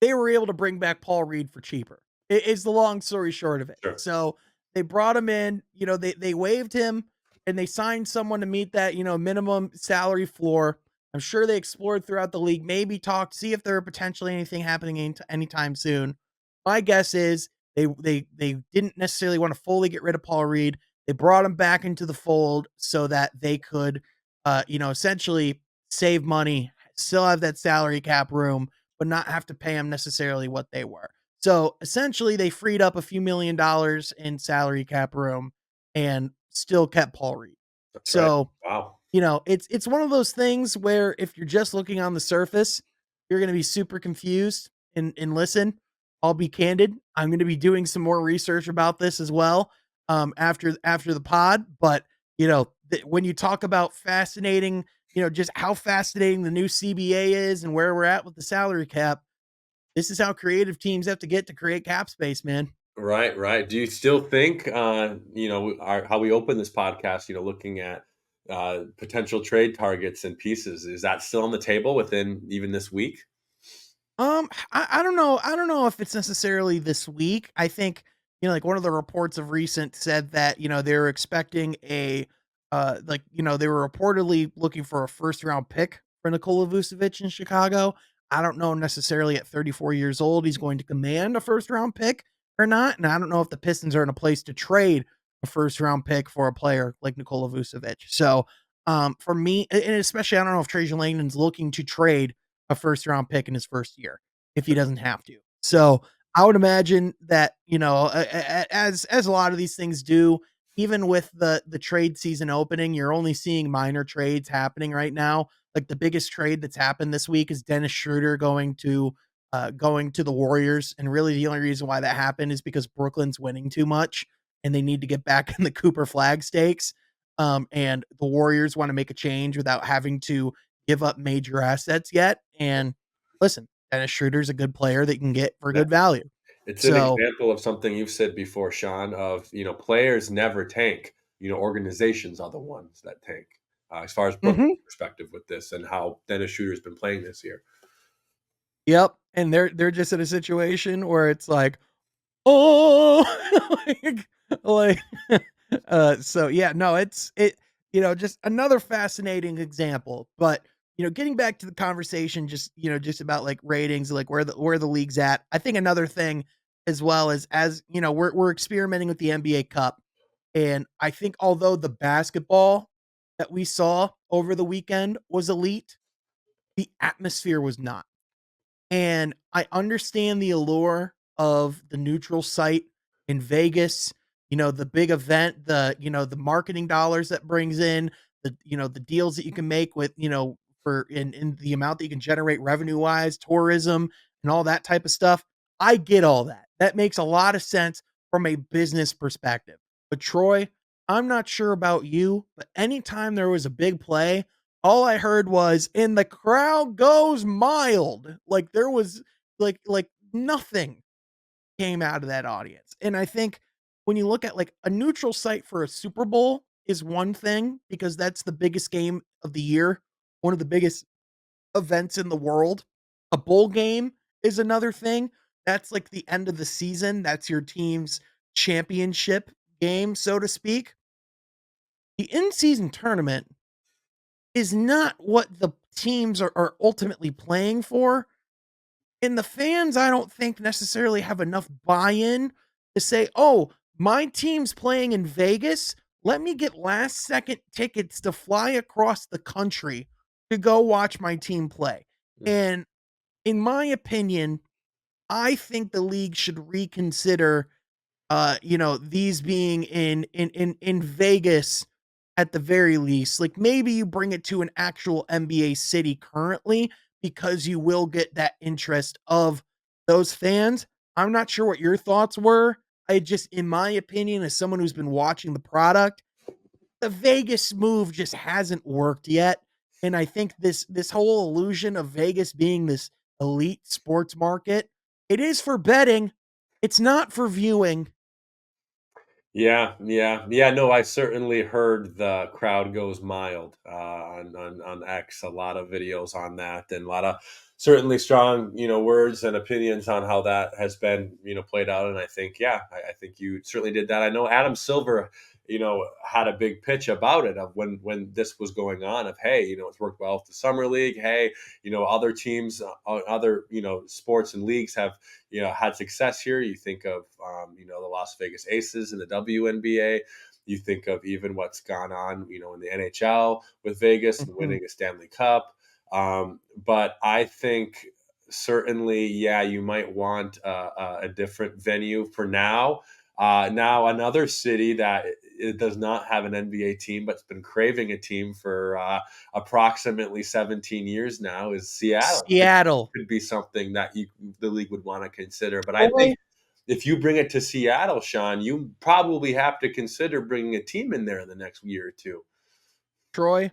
they were able to bring back Paul Reed for cheaper. Is the long story short of it. Sure. So they brought him in, they waived him and they signed someone to meet that, minimum salary floor. I'm sure they explored throughout the league, maybe talked, see if there were potentially anything happening anytime soon. My guess is they didn't necessarily want to fully get rid of Paul Reed. They brought him back into the fold so that they could essentially save money, still have that salary cap room, but not have to pay them necessarily what they were. So essentially, they freed up a few $1 million in salary cap room and still kept Paul Reed. That's right. So, Wow. it's one of those things where if you're just looking on the surface, you're going to be super confused. And listen, I'll be candid. I'm going to be doing some more research about this as well after the pod. But when you talk about fascinating, just how fascinating the new CBA is and where we're at with the salary cap, this is how creative teams have to get to create cap space, man. Right, right. Do you still think, how we open this podcast, looking at potential trade targets and pieces, is that still on the table within even this week? I don't know. I don't know if it's necessarily this week. I think, like one of the reports of recent said that, they're expecting they were reportedly looking for a first round pick for Nikola Vucevic in Chicago. I don't know necessarily at 34 years old he's going to command a first round pick or not. And I don't know if the Pistons are in a place to trade a first round pick for a player like Nikola Vucevic. So, for me, and especially I don't know if Trajan Langdon's looking to trade a first round pick in his first year if he doesn't have to. So I would imagine that, as a lot of these things do, even with the trade season opening, you're only seeing minor trades happening right now. Like the biggest trade that's happened this week is Dennis Schroeder going to the Warriors. And really the only reason why that happened is because Brooklyn's winning too much and they need to get back in the Cooper flag stakes. And the Warriors want to make a change without having to give up major assets yet. And listen, Dennis Schroeder's a good player that you can get for Yeah. good value. It's an So, example of something you've said before, Sean, of, players never tank. Organizations are the ones that tank. As far as Brooklyn's mhm, perspective with this and how Dennis Schroeder's been playing this year. yep. And they're just in a situation where it's like, oh, like, like, so yeah, no, just another fascinating example. But getting back to the conversation, just about like ratings, like where the league's at. I think another thing as well is as we're experimenting with the NBA Cup. And I think although the basketball that we saw over the weekend was elite, the atmosphere was not. And I understand the allure of the neutral site in Vegas, the big event, the marketing dollars that brings in, the deals that you can make with, for in the amount that you can generate revenue wise, tourism and all that type of stuff. I get all that. That makes a lot of sense from a business perspective. But Troy, I'm not sure about you, but anytime there was a big play, all I heard was, "And the crowd goes mild." Like there was like nothing came out of that audience. And I think when you look at like a neutral site for a Super Bowl is one thing because that's the biggest game of the year, one of the biggest events in the world. A bowl game is another thing. That's like the end of the season. That's your team's championship game, so to speak. The in-season tournament is not what the teams are ultimately playing for. And the fans, I don't think necessarily have enough buy-in to say, "Oh, my team's playing in Vegas. Let me get last second tickets to fly across the country to go watch my team play." Mm. And in my opinion, I think the league should reconsider these being in Vegas at the very least. Like maybe you bring it to an actual NBA city currently because you will get that interest of those fans. I'm not sure what your thoughts were. I just, in my opinion, as someone who's been watching the product, the Vegas move just hasn't worked yet. And I think this whole illusion of Vegas being this elite sports market, it is for betting. It's not for viewing. Yeah, yeah, yeah. No, I certainly heard the crowd goes mild on X. A lot of videos on that, and a lot of certainly strong, words and opinions on how that has been, played out. And I think, yeah, I think you certainly did that. I know Adam Silver, had a big pitch about it of when this was going on. Of hey, it's worked well with the summer league. Hey, other teams, other sports and leagues have had success here. You think of the Las Vegas Aces in the WNBA. You think of even what's gone on in the NHL with Vegas and Mhm. winning a Stanley Cup. But I think certainly, yeah, you might want a different venue for now. Now, another city that it does not have an NBA team, but's been craving a team for approximately 17 years now is Seattle. Seattle. Could be something that the league would want to consider. But I think Troy, if you bring it to Seattle, Sean, you probably have to consider bringing a team in there in the next year or two. Troy,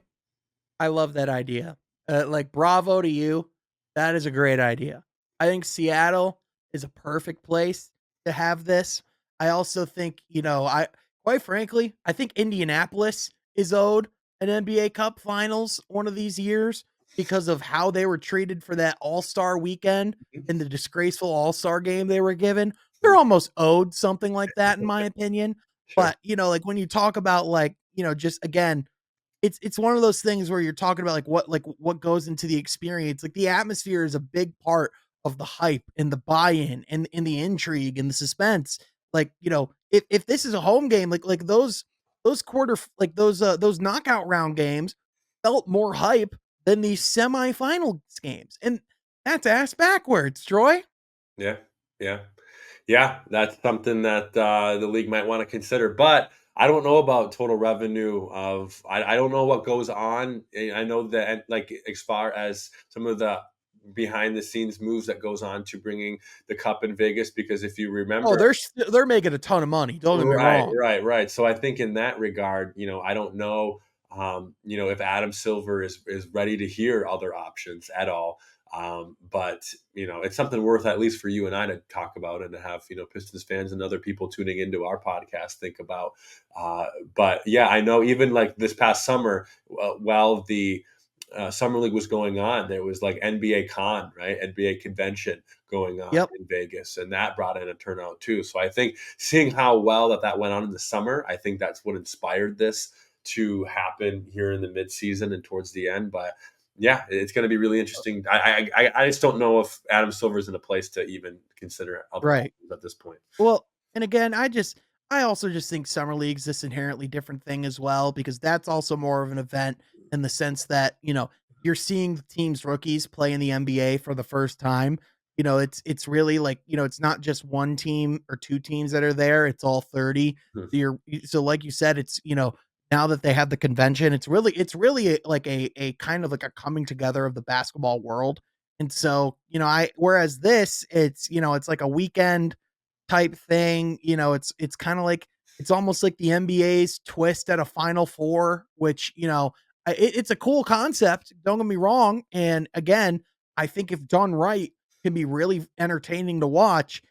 I love that idea. Like, bravo to you. That is a great idea. I think Seattle is a perfect place to have this. I also think, I quite frankly, I think Indianapolis is owed an NBA Cup Finals one of these years because of how they were treated for that All-Star weekend and the disgraceful All-Star game they were given. They're almost owed something like that, in my opinion. Sure. But, like when you talk about like, just again, it's one of those things where you're talking about like what goes into the experience. Like the atmosphere is a big part of the hype and the buy-in and the intrigue and the suspense. Like, if this is a home game, like those quarter like those knockout round games felt more hype than these semifinal games. And that's ass backwards, Troy. Yeah. Yeah. Yeah, that's something that the league might want to consider. But I don't know about total revenue of. I don't know what goes on. I know that like as far as some of the behind the scenes moves that goes on to bringing the cup in Vegas. Because if you Oh, remember, they're making a ton of money. Don't get me right, wrong. right, right. So I think in that regard, I don't know, if Adam Silver is ready to hear other options at all. But it's something worth at least for you and I to talk about and to have Pistons fans and other people tuning into our podcast think about. Uh, but yeah, I know even like this past summer, while the summer league was going on, there was like NBA Con, right? NBA convention going on Yep. in Vegas, and that brought in a turnout too. So I think seeing how well that went on in the summer, I think that's what inspired this to happen here in the midseason and towards the end. But yeah, it's going to be really interesting. I just don't know if Adam Silver's in a place to even consider other Right. options at this point. Well, and again, I also just think summer league's this inherently different thing as well because that's also more of an event in the sense that, you're seeing the team's rookies play in the NBA for the first time. It's really like, it's not just one team or two teams that are there, it's all 30. Hmm. So like you said, now that they have the convention, it's really like a kind of like a coming together of the basketball world. And so, I whereas this, it's like a weekend type thing. It's kind of like it's almost like the NBA's twist at a Final Four, which it's a cool concept. Don't get me wrong, and again, I think if done right, can be really entertaining to watch.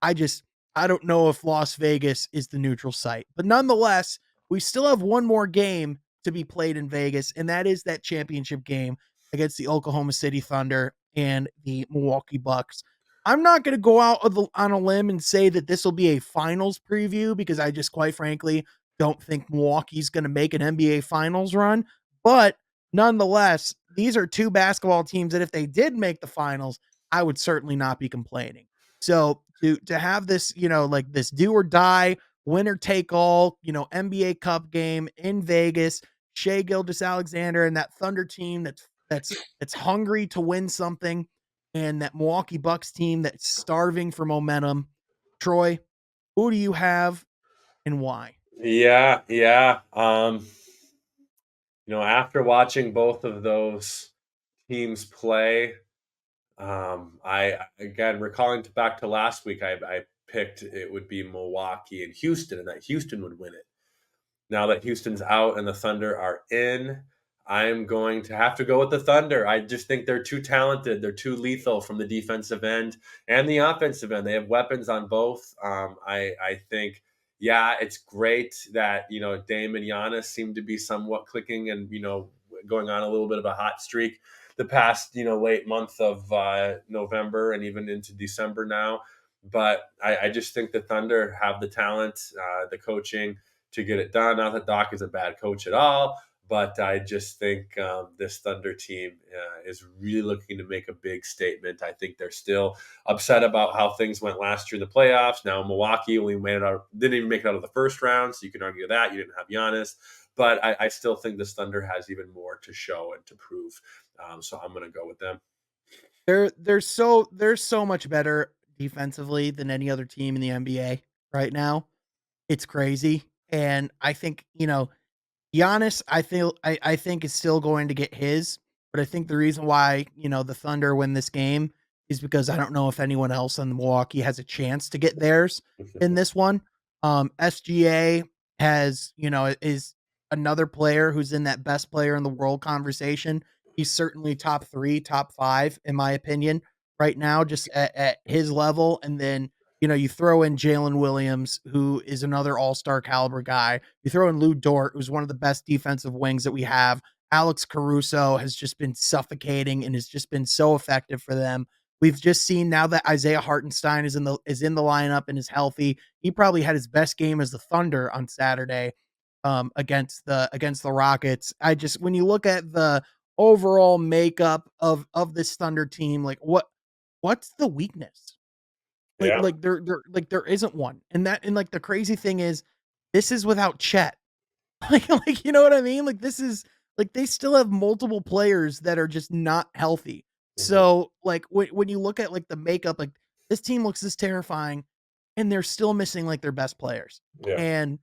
I just I don't know if Las Vegas is the neutral site. But nonetheless, we still have one more game to be played in Vegas, and that is that championship game against the Oklahoma City Thunder and the Milwaukee Bucks. I'm not going to go out on a limb and say that this will be a finals preview because I just quite frankly don't think Milwaukee's going to make an NBA finals run. But nonetheless, these are two basketball teams that if they did make the finals, I would certainly not be complaining. So to have this, like this do or die, winner take all, NBA Cup game in Vegas, Shea Gilgeous Alexander and that Thunder team that's hungry to win something, and that Milwaukee Bucks team that's starving for momentum. Troy, who do you have and why? Yeah, yeah. After watching both of those teams play, I again recalling back to last week, I picked it would be Milwaukee and Houston, and that Houston would win it. Now that Houston's out and the Thunder are in, I'm going to have to go with the Thunder. I just think they're too talented. They're too lethal from the defensive end and the offensive end. They have weapons on both. I think, yeah, it's great that Dame and Giannis seem to be somewhat clicking and going on a little bit of a hot streak the past late month of November and even into December now. But I just think the Thunder have the talent, the coaching to get it done. Not that Doc is a bad coach at all, but I just think this Thunder team is really looking to make a big statement. I think they're still upset about how things went last year in the playoffs. Now Milwaukee only made it out, didn't even make it out of the first round, so you can argue that you didn't have Giannis. But I still think this Thunder has even more to show and to prove. So I'm going to go with them. They're so much better defensively than any other team in the NBA right now. It's crazy. And I think, Giannis, I think is still going to get his, but I think the reason why, the Thunder win this game is because I don't know if anyone else on the Milwaukee has a chance to get theirs in this one. SGA is another player who's in that best player in the world conversation. He's certainly top 3, top 5 in my opinion right now, just at his level. And then you throw in Jalen Williams, who is another all-star caliber guy. You throw in Lou Dort, who's one of the best defensive wings that we have. Alex Caruso has just been suffocating and has just been so effective for them. We've just seen now that Isaiah Hartenstein is in the lineup and is healthy. He probably had his best game as the Thunder on Saturday against the Rockets. I just when you look at the overall makeup of this Thunder team, like what's the weakness? Like Yeah, like there isn't one. And like the crazy thing is this is without Chet. Like you know what I mean? Like this is like they still have multiple players that are just not healthy. hmm, So like when you look at like the makeup, like this team looks this terrifying and they're still missing like their best players. yeah, And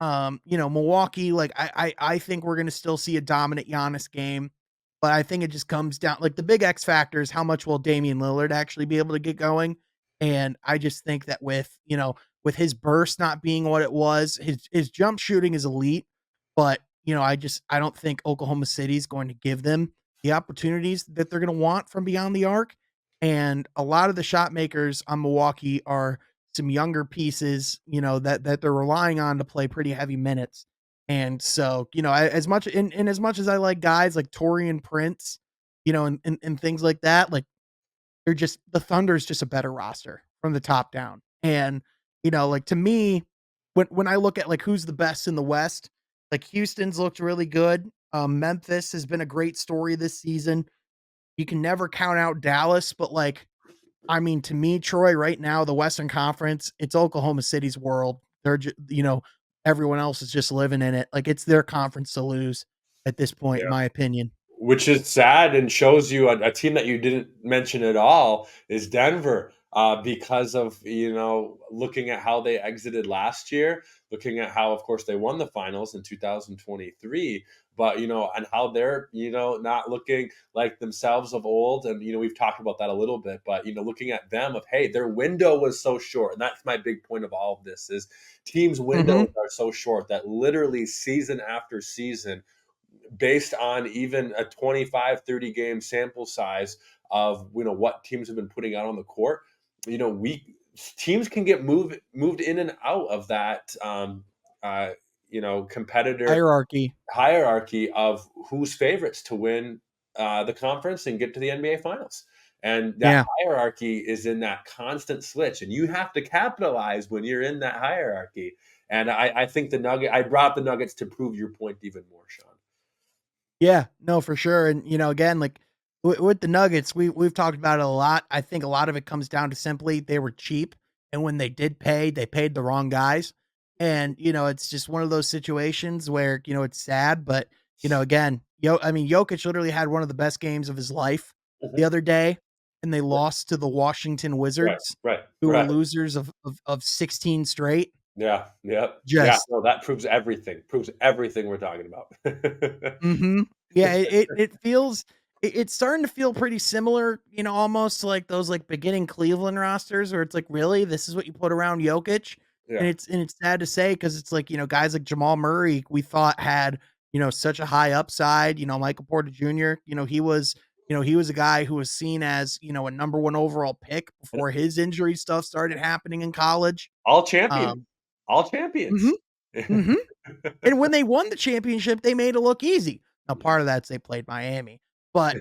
Milwaukee, like I think we're gonna still see a dominant Giannis game, but I think it just comes down like the big X factor is how much will Damian Lillard actually be able to get going. And I just think that with his burst not being what it was, his jump shooting is elite, but I don't think Oklahoma City is going to give them the opportunities that they're gonna want from beyond the arc. And a lot of the shot makers on Milwaukee are some younger pieces, that they're relying on to play pretty heavy minutes. And so, as much in as much as I like guys like Torian Prince, and things like that, like they're just the Thunder's just a better roster from the top down. And, like to me, when I look at like who's the best in the West, like Houston's looked really good. Memphis has been a great story this season. You can never count out Dallas, but like I mean, to me, Troy, right now, the Western Conference, it's Oklahoma City's world. everyone else is just living in it. Like, it's their conference to lose at this point, in Yeah. my opinion. Which is sad and shows you a team that you didn't mention at all is Denver, because of, looking at how they exited last year, looking at how, of course, they won the finals in 2023, but, and how they're, not looking like themselves of old. And, we've talked about that a little bit, but, looking at them of, hey, their window was so short. And that's my big point of all of this is teams' windows Mhm. are so short that literally season after season, based on even a 25, 30 game sample size of what teams have been putting out on the court, we teams can get moved in and out of that uh, competitor Hierarchy. hierarchy of who's favorites to win the conference and get to the NBA finals. And that Yeah. hierarchy is in that constant switch, and you have to capitalize when you're in that hierarchy. And I think I brought the Nuggets to prove your point even more, Sean. Yeah, no, for sure. And again, like with the Nuggets, we've talked about it a lot. I think a lot of it comes down to simply they were cheap, and when they did pay, they paid the wrong guys. And it's just one of those situations where it's sad, but again, Jokic literally had one of the best games of his life Mhm. the other day, and they Yeah. lost to the Washington Right, Wizards, right, who were right. losers of 16 straight. Yeah, yep. Yeah, Just no, that proves everything we're talking about. Mhm. Yeah, it feels it's starting to feel pretty similar, almost to, like, those, like, beginning Cleveland rosters where it's like, "Really? This is what you put around Jokic?" And Yeah. it's sad to say because it's like, guys like Jamal Murray we thought had, such a high upside, Michael Porter Jr., he was a guy who was seen as, a number 1 overall pick And before his injury stuff started happening in college. all champion. Um All Mhm, champions. mhm. And when they won the championship, they made it look easy. Now, part of that's they played Miami, but,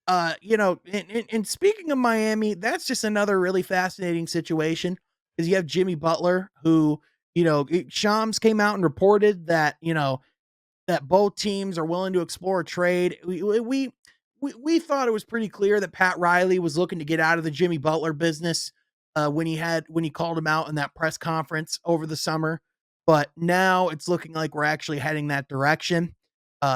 and speaking of Miami, that's just another really fascinating situation because you have Jimmy Butler who, Shams came out and reported that, that both teams are willing to explore a trade. We thought it was pretty clear that Pat Riley was looking to get out of the Jimmy Butler business when he called him out in that press conference over the summer. But now it's looking like we're actually heading that direction.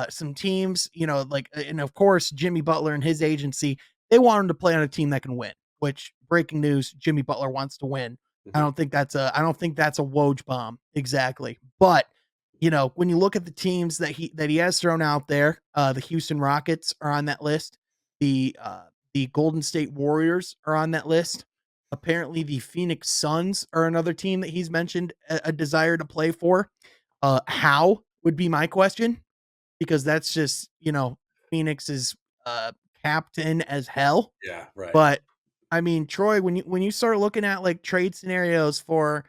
Some teams, and of course Jimmy Butler and his agency, they want him to play on a team that can win. Which breaking news, Jimmy Butler wants to win. Mhm. I don't think that's a Woj bomb exactly, but when you look at the teams that he has thrown out there, the Houston Rockets are on that list. The Golden State Warriors are on that list. Apparently, the Phoenix Suns are another team that he's mentioned a desire to play for. How would be my question because that's just Phoenix is capped in as hell. Yeah, right. But, I mean, Troy, when you start looking at, like, trade scenarios for,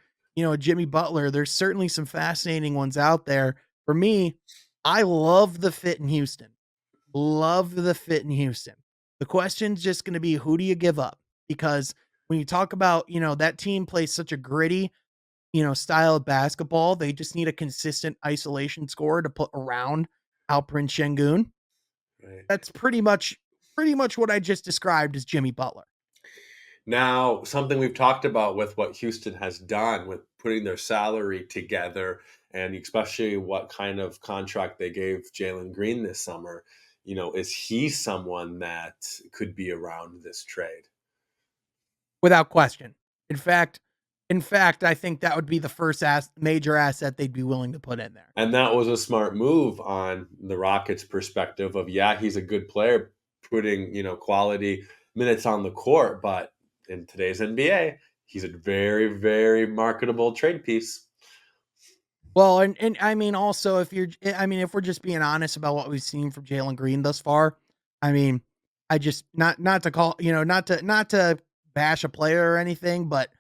Jimmy Butler, there's certainly some fascinating ones out there. For me, I love the fit in Houston. Love the fit in Houston. The question's just gonna be who do you give up? Because when you talk about, that team plays such a gritty, style of basketball, they just need a consistent isolation scorer to put around Alperen Şengün. Right. That's pretty much what I just described as Jimmy Butler. Now, something we've talked about with what Houston has done with putting their salary together, and especially what kind of contract they gave Jalen Green this summer, is he someone that could be around this trade? Without question. In fact I think that would be the first major asset they'd be willing to put in there. And that was a smart move on the Rockets' perspective of, yeah, he's a good player, putting, quality minutes on the court, but in today's NBA, he's a very, very marketable trade piece. Well, and I mean, also, if we're just being honest about what we've seen from Jalen Green thus far, I mean, I just not to call, not to bash a player or anything, but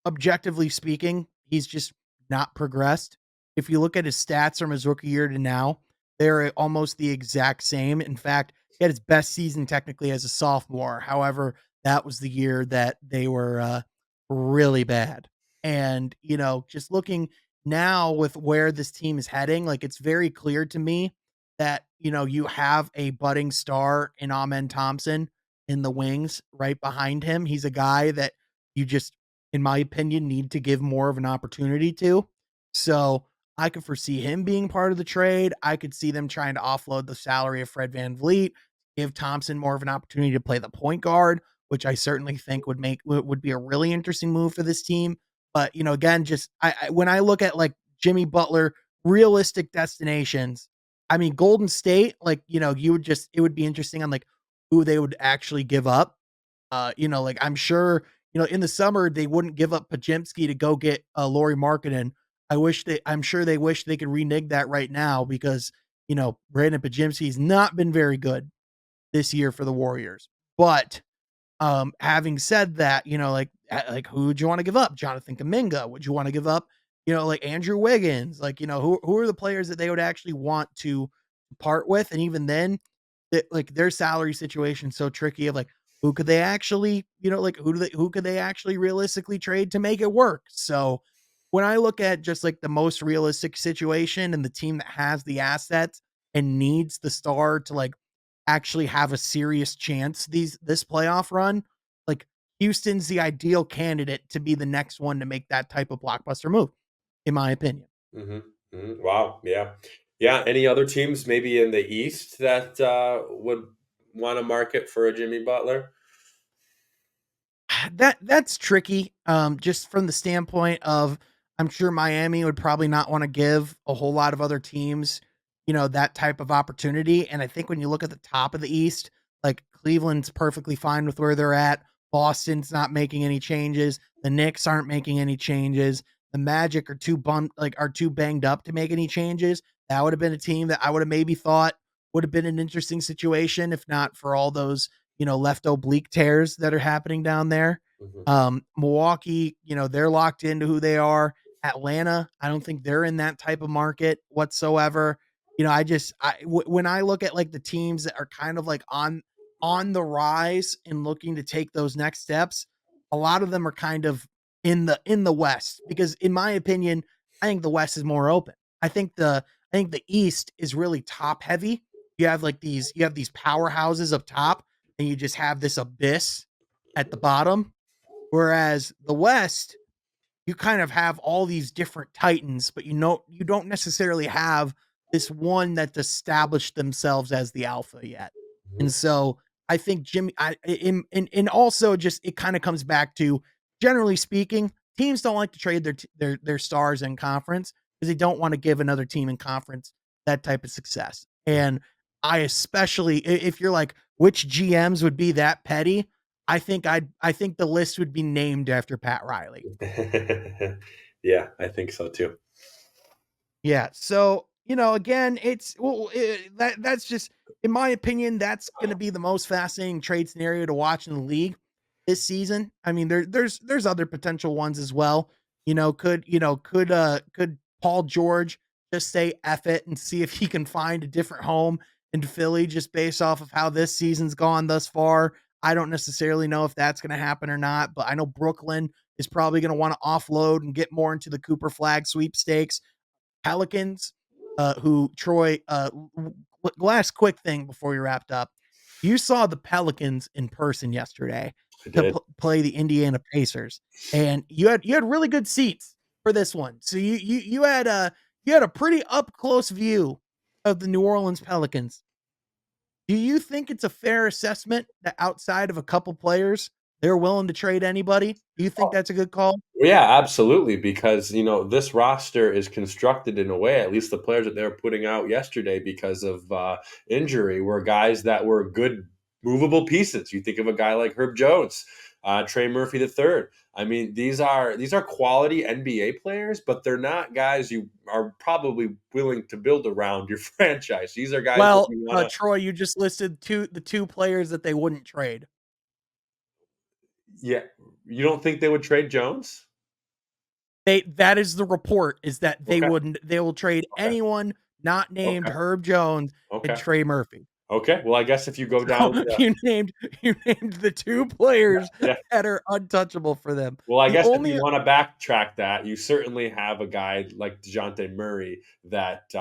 objectively speaking, he's just not progressed. If you look at his stats from his rookie year to now, they're almost the exact same. In fact, he had his best season technically as a sophomore. However, that was the year that they were really bad. And, just looking now with where this team is heading, like it's very clear to me that, you have a budding star in Amen Thompson in the wings right behind him. He's a guy that you just in my opinion, need to give more of an opportunity to. So I could foresee him being part of the trade. I could see them trying to offload the salary of Fred VanVleet, give Thompson more of an opportunity to play the point guard, which I certainly think would be a really interesting move for this team. But again, just when I look at like Jimmy Butler realistic destinations, I mean Golden State, like you would just it would be interesting on like who they would actually give up. Like I'm sure, in the summer they wouldn't give up Pajimski to go get Laurie Markkinen. I'm sure they wish they could renege that right now because, Brandon Pajimski's not been very good this year for the Warriors. But having said that, like who would you want to give up? Jonathan Kaminga? Would you want to give up, like Andrew Wiggins? Like, who are the players that they would actually want to part with? And even then, like their salary situation so tricky of like who could they actually, like who could they actually realistically trade to make it work? So when I look at just like the most realistic situation and the team that has the assets and needs the star to like actually have a serious chance this playoff run, like Houston's the ideal candidate to be the next one to make that type of blockbuster move, in my opinion. Mhm, mhm. Wow, yeah. Yeah, any other teams maybe in the East that, would wanna market for a Jimmy Butler? That's tricky. Just from the standpoint of I'm sure Miami would probably not want to give a whole lot of other teams, that type of opportunity. And I think when you look at the top of the East, like Cleveland's perfectly fine with where they're at. Boston's not making any changes. The Knicks aren't making any changes. The Magic are too banged up to make any changes. That would have been a team that I would have maybe thought would have been an interesting situation if not for all those left oblique tears that are happening down there. Mhm. Milwaukee, they're locked into who they are. Atlanta, I don't think they're in that type of market whatsoever. When I look at like the teams that are kind of like on the rise and looking to take those next steps, a lot of them are kind of in the West because in my opinion, I think the West is more open. I think the East is really top heavy. You have these powerhouses up top and you just have this abyss at the bottom. Whereas the West, you kind of have all these different titans, but you don't necessarily have this one that's established themselves as the alpha yet. Mhm. And so I think Jimmy I and also just it kind of comes back to generally speaking, teams don't like to trade their stars in conference because they don't want to give another team in conference that type of success. And I especially if you're like which GMs would be that petty, I think the list would be named after Pat Riley. Yeah, I think so too. Yeah. So, again, that's just in my opinion, that's going to be the most fascinating trade scenario to watch in the league this season. I mean, there's other potential ones as well. Could Paul George just say F it and see if he can find a different home in Philly just based off of how this season's gone thus far? I don't necessarily know if that's going to happen or not, but I know Brooklyn is probably going to want to offload and get more into the Cooper flag sweepstakes. Pelicans, who Troy, last quick thing before we wrapped up. You saw the Pelicans in person yesterday I to did. play the Indiana Pacers, and you had really good seats for this one. So you had a pretty up close view of the New Orleans Pelicans. Do you think it's a fair assessment that outside of a couple players, they're willing to trade anybody? Do you think that's a good call? Yeah, absolutely. Because this roster is constructed in a way. At least the players that they were putting out yesterday, because of injury, were guys that were good movable pieces. You think of a guy like Herb Jones, Trey Murphy the third. I mean, these are quality NBA players, but they're not guys you are probably willing to build around your franchise. These are guys that Well, you want to. Troy, you just listed the two players that they wouldn't trade. Yeah, you don't think they would trade Jones? That is the report is that Okay, they will trade okay, anyone not named okay, Herb Jones and okay, Trey Murphy. okay. Well, I guess if you go So down to you named the two players yeah. that are untouchable for them. Well, I The guess if you only wanna backtrack that, you certainly have a guy like DeJounte Murray that,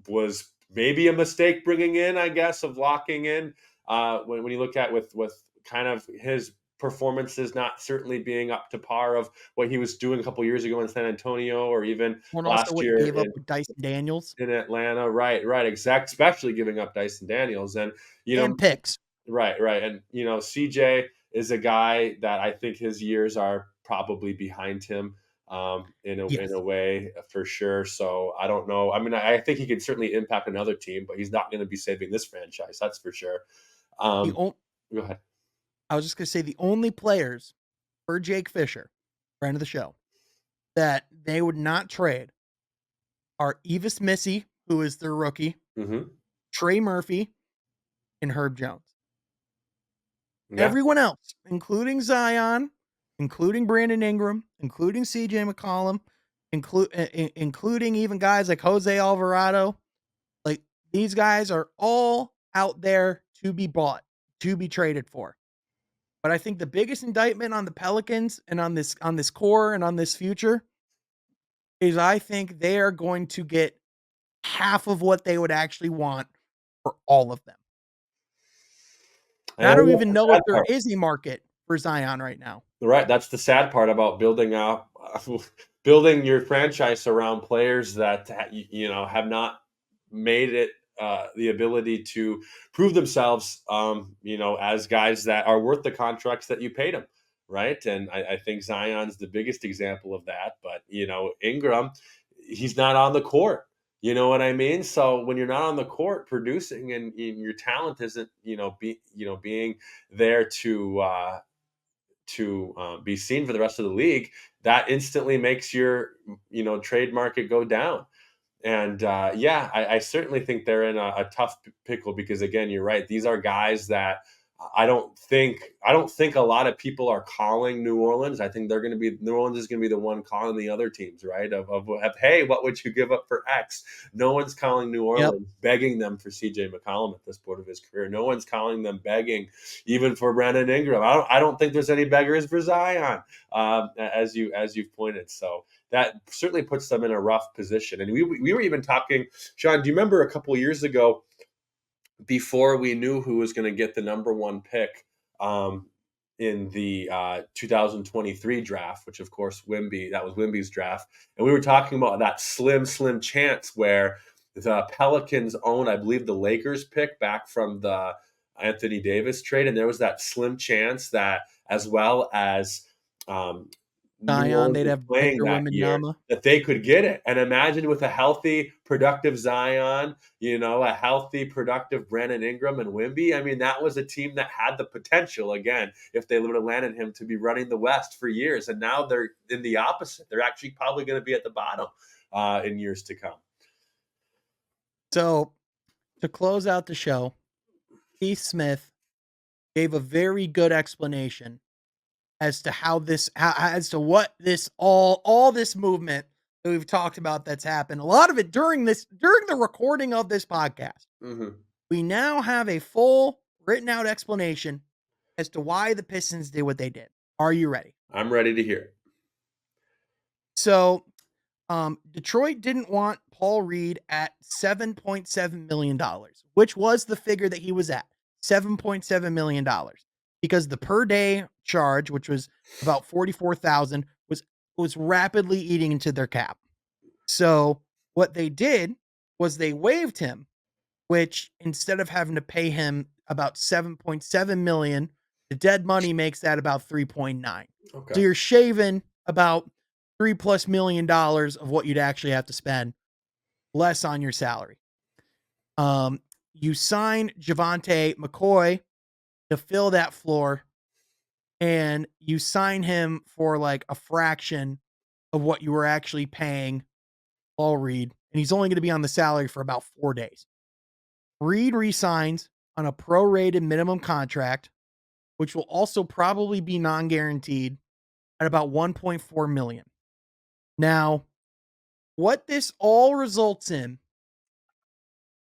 was maybe a mistake bringing in, I guess, of locking in, when you look at with kind of his performances not certainly being up to par of what he was doing a couple years ago in San Antonio or even And also last what he year gave up with Dyson Daniels in Atlanta. Right, right, especially giving up Dyson Daniels. And, you know, and picks. right, right. And, CJ is a guy that I think his years are probably behind him, in a Yes. way, for sure. So I don't know. I mean, I think he can certainly impact another team, but he's not going to be saving this franchise. That's for sure. The Um, on Go ahead. I was just gonna say the only players for Jake Fisher, friend of the show, that they would not trade are Evis Missy, who is their rookie, Hmm. Trey Murphy, and Herb Jones. Yeah. Everyone else, including Zion, including Brandon Ingram, including CJ McCollum, including even guys like Jose Alvarado, like these guys are all out there to be bought, to be traded for. But I think the biggest indictment on the Pelicans and on this core and on this future is I think they are going to get half of what they would actually want for all of them. And And I don't that's even the know if sad there part. is a market for Zion right now. Right, that's the sad part about building up building your franchise around players that have not made it the ability to prove themselves, as guys that are worth the contracts that you paid them, right? And I think Zion's the biggest example of that. But Ingram, he's not on the court. You know what I mean? So when you're not on the court producing and your talent isn't, being there to be seen for the rest of the league, that instantly makes your trade market go down. And yeah, I certainly think they're in a tough pickle because again, you're right. These are guys that I don't think a lot of people are calling New Orleans. I think New Orleans is going to be the one calling the other teams, right? Of hey, what would you give up for X? No one's calling New Yep. Orleans begging them for CJ McCollum at this point of his career. No one's calling them begging even for Brandon Ingram. I don't think there's any beggars for Zion, as you've pointed. So that certainly puts them in a rough position. And we were even talking, Sean. Do you remember a couple years ago, before we knew who was going to get the number one pick, in the 2023 draft, which of course that was Wimby's draft, and we were talking about that slim chance where the Pelicans own, I believe, the Lakers pick back from the Anthony Davis trade, and there was that slim chance that, as well as New Zion, Orleans they'd was have playing Victor that year, Wembanyama. that they could get it. And imagine with a healthy, productive Zion, a healthy, productive Brandon Ingram and Wimby. I mean, that was a team that had the potential, again, if they would have landed him, to be running the West for years. And now they're in the opposite. They're actually probably going to be at the bottom in years to come. So to close out the show, Keith Smith gave a very good explanation as to as to what this all this movement that we've talked about that's happened. A lot of it during the recording of this podcast. Hmm. We now have a full written out explanation as to why the Pistons did what they did. Are you ready? I'm ready to hear it. So, Detroit didn't want Paul Reed at $7.7 million, which was the figure that he was at, $7.7 million, because the per day charge, which was about 44,000, was rapidly eating into their cap. So what they did was they waived him, which instead of having to pay him about 7.7 million, the dead money makes that about 3.9. So Okay. you're shaving about 3+ million of what you'd actually have to spend less on your salary. You sign Javante McCoy to fill that floor, and you sign him for like a fraction of what you were actually paying Paul Reed, and he's only going to be on the salary for about 4 days. Reed resigns on a prorated minimum contract, which will also probably be non-guaranteed at about 1.4 million. Now, what this all results in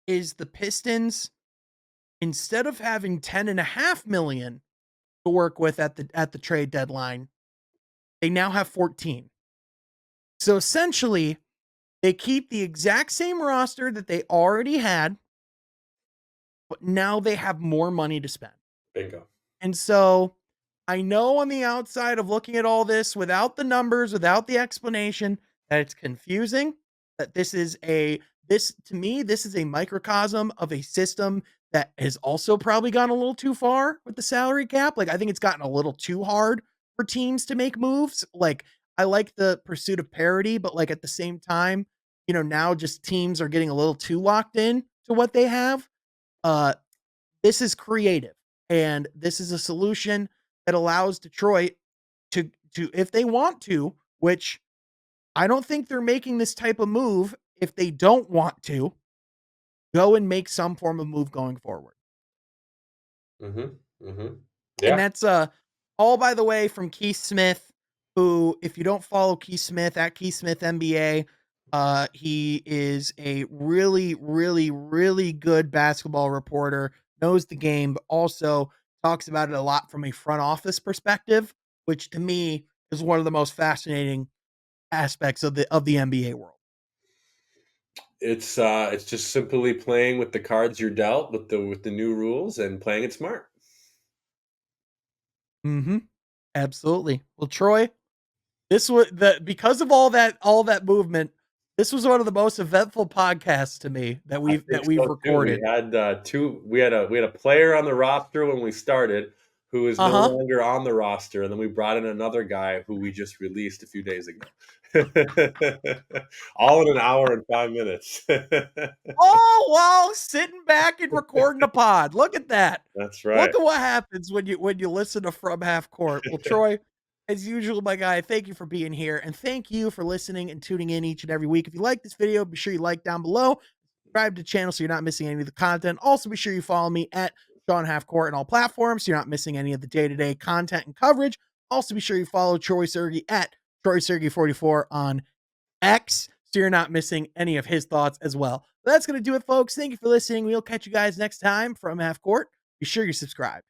is the Pistons, instead of having 10.5 million to work with at the trade deadline, they now have 14. So essentially, they keep the exact same roster that they already had, but now they have more money to spend. Bingo. And so I know on the outside of looking at all this without the numbers, without the explanation, that it's confusing, that this to me, this is a microcosm of a system that has also probably gone a little too far with the salary cap. Like, I think it's gotten a little too hard for teams to make moves. Like, I like the pursuit of parity, but like at the same time, now just teams are getting a little too locked in to what they have. Uh, this is creative, and this is a solution that allows Detroit to if they want to, which I don't think they're making this type of move if they don't want to, go and make some form of move going forward. Mhm, mhm. And Yeah. that's all by the way from Keith Smith, who if you don't follow Keith Smith at Keith Smith NBA, he is a really, really, really good basketball reporter, knows the game, but also talks about it a lot from a front office perspective, which to me is one of the most fascinating aspects of the NBA world. It's just simply playing with the cards you're dealt with the new rules and playing it smart. Hmm. Absolutely. Well, Troy, this was the because of all that movement, this was one of the most eventful podcasts to me that I we've think that we've so too. recorded. We had a player on the roster when we started who is no Uh-huh. longer on the roster, and then we brought in another guy who we just released a few days ago. All in an hour and 5 minutes. All while sitting back and recording a pod. Look at that. That's right. Look at what happens when you listen to From Half Court. Well, Troy, as usual, my guy, thank you for being here, and thank you for listening and tuning in each and every week. If you like this video, be sure you like down below, subscribe to the channel so you're not missing any of the content. Also, be sure you follow me at Sean Half Court on all platforms so you're not missing any of the day-to-day content and coverage. Also, be sure you follow Troy Sergey at Troy Sergey 44 on X, so you're not missing any of his thoughts as well. But that's going to do it, folks. Thank you for listening. We'll catch you guys next time from Half Court. Be sure you subscribe.